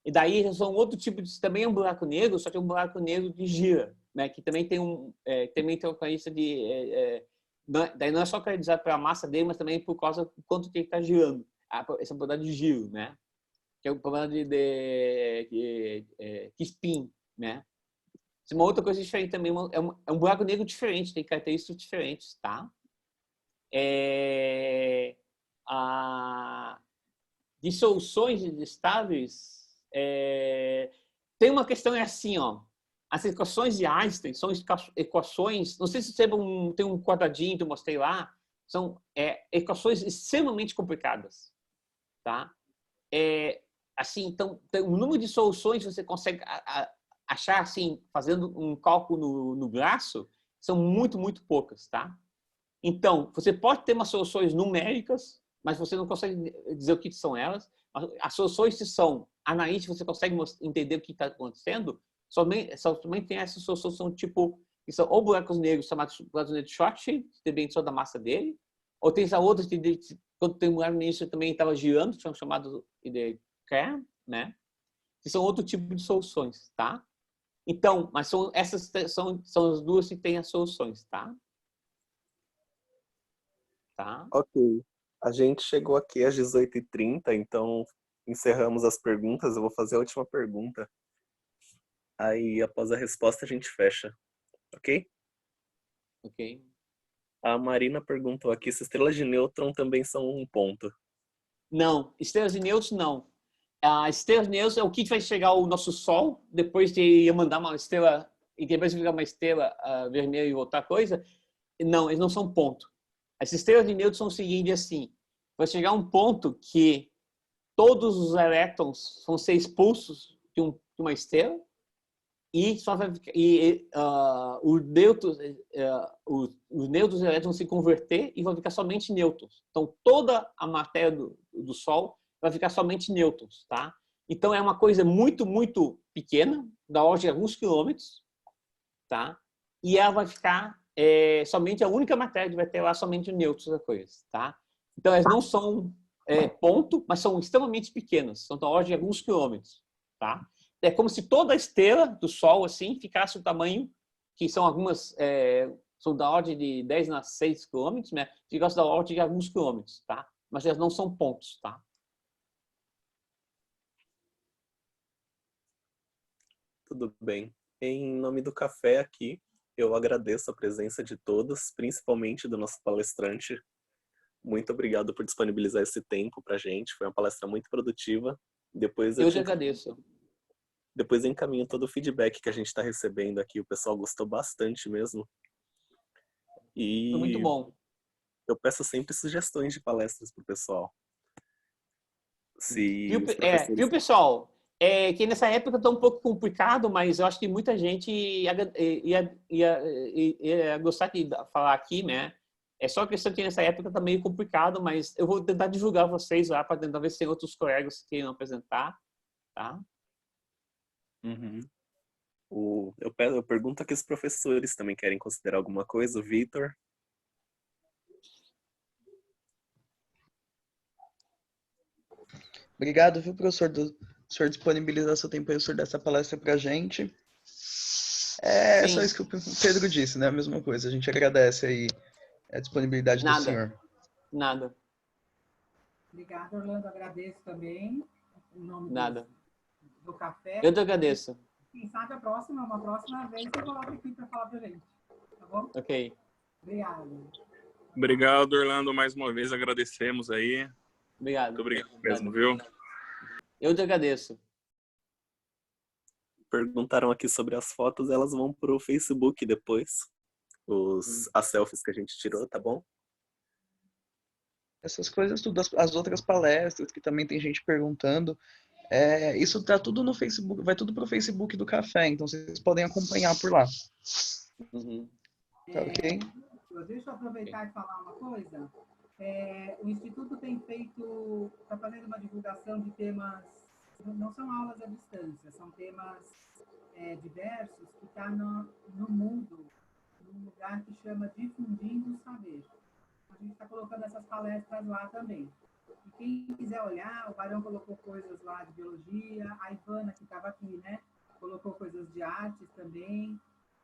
E daí são outro tipo de, também é um buraco negro, só que é um buraco negro de gira, né, que também tem uma característica de daí não é só caracterizado pela massa dele, mas também por causa do quanto que ele está girando, essa propriedade de giro, né, que é o problema de spin, né. Uma outra coisa diferente também, é um buraco negro diferente, tem características diferentes, tá? De soluções estáveis, tem uma questão assim, ó. As equações de Einstein são equações, não sei se você tem um quadradinho que eu mostrei lá, são equações extremamente complicadas, tá? Assim, então, o número de soluções que você consegue achar, assim, fazendo um cálculo no braço, são muito, muito poucas, tá? Então, você pode ter umas soluções numéricas, mas você não consegue dizer o que são elas. As soluções que são analíticas, você consegue entender o que está acontecendo, somente tem essas soluções que são tipo, que são ou buracos negros chamados buracos negros de Schwarzschild, que depende só da massa dele, ou tem essa outra que quando tem um buraco negro também estava girando, que são chamados de Kern, né? Que são outro tipo de soluções, tá? Então, mas essas são as duas que têm as soluções, tá? Tá? Ok. A gente chegou aqui às 18h30, então encerramos as perguntas. Eu vou fazer a última pergunta. Aí, após a resposta, a gente fecha. Ok? Ok. A Marina perguntou aqui se estrelas de nêutron também são um ponto. Não, estrelas de nêutrons não. A estrela de nêutrons é o que vai chegar ao nosso Sol, depois de mandar uma estrela, e depois de virar uma estrela vermelha e outra coisa. Não, eles não são ponto. As estrelas de nêutrons são o seguinte, assim, vai chegar um ponto que todos os elétrons vão ser expulsos de uma estrela e só vai os nêutrons e elétrons vão se converter e vão ficar somente nêutrons. Então, toda a matéria do Sol vai ficar somente nêutrons, tá? Então, é uma coisa muito, muito pequena, da ordem de alguns quilômetros, tá? E ela vai ficar somente a única matéria que vai ter lá somente nêutrons da coisa, tá? Então, elas não são ponto, mas são extremamente pequenas, são da ordem de alguns quilômetros, tá? É como se toda a estrela do Sol, assim, ficasse o tamanho, que são algumas, são da ordem de 10⁶ quilômetros, né? Ficasse da ordem de alguns quilômetros, tá? Mas elas não são pontos, tá? Tudo bem. Em nome do café aqui, eu agradeço a presença de todos, principalmente do nosso palestrante. Muito obrigado por disponibilizar esse tempo pra gente. Foi uma palestra muito produtiva. Depois Eu te agradeço. Depois eu encaminho todo o feedback que a gente está recebendo aqui. O pessoal gostou bastante mesmo. E Foi muito bom. eu peço sempre sugestões de palestras pro pessoal. Se Viu, os professores... viu, pessoal? Que nessa época está um pouco complicado, mas eu acho que muita gente ia gostar de falar aqui, né? É só a questão que nessa época está meio complicado, mas eu vou tentar divulgar vocês lá para tentar ver se tem outros colegas que queiram apresentar, tá? Uhum. Eu pergunto aqui se os professores também querem considerar alguma coisa. O Vitor. Obrigado, viu, professor, do senhor disponibilizar seu tempo aí, o senhor dessa palestra pra gente. É Sim. só isso que o Pedro disse, né? A mesma coisa. A gente agradece aí a disponibilidade do senhor. Nada. Obrigada, Orlando. Agradeço também em nome Nada. do café. Eu te agradeço. Quem sabe uma próxima vez você coloca aqui para falar pra gente. Tá bom? Ok. Obrigado. Obrigado, Orlando, mais uma vez. Agradecemos aí. Obrigado. Muito obrigado mesmo, viu? Eu te agradeço. Perguntaram aqui sobre as fotos, elas vão pro Facebook depois. As selfies que a gente tirou, tá bom? Essas coisas tudo, as outras palestras, que também tem gente perguntando, isso tá tudo no Facebook, vai tudo pro Facebook do café, então vocês podem acompanhar por lá. Uhum. Tá ok? Deixa eu aproveitar e falar uma coisa. O Instituto tem feito, está fazendo uma divulgação de temas, não são aulas à distância, são temas diversos que estão no mundo, num lugar que chama Difundindo o Saber. A gente está colocando essas palestras lá também. E quem quiser olhar, o Barão colocou coisas lá de biologia, a Ivana, que estava aqui, né, colocou coisas de artes também.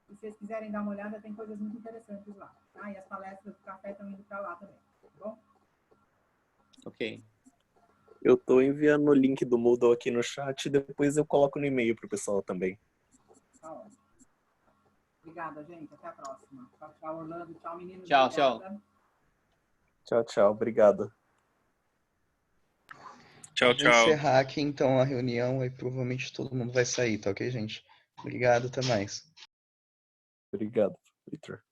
E se vocês quiserem dar uma olhada, tem coisas muito interessantes lá. Tá? E as palestras do café estão indo para lá também. Tá bom? Ok. Eu tô enviando o link do Moodle aqui no chat e depois eu coloco no e-mail pro pessoal também. Tá ótimo. Obrigada, gente. Até a próxima. Tchau, tchau, Orlando. Tchau, meninos. Tchau, Obrigada. tchau. Tchau, tchau. Obrigado. Tchau, Vou tchau. encerrar aqui então a reunião e provavelmente todo mundo vai sair, tá ok, gente? Obrigado, até mais. Obrigado, Victor.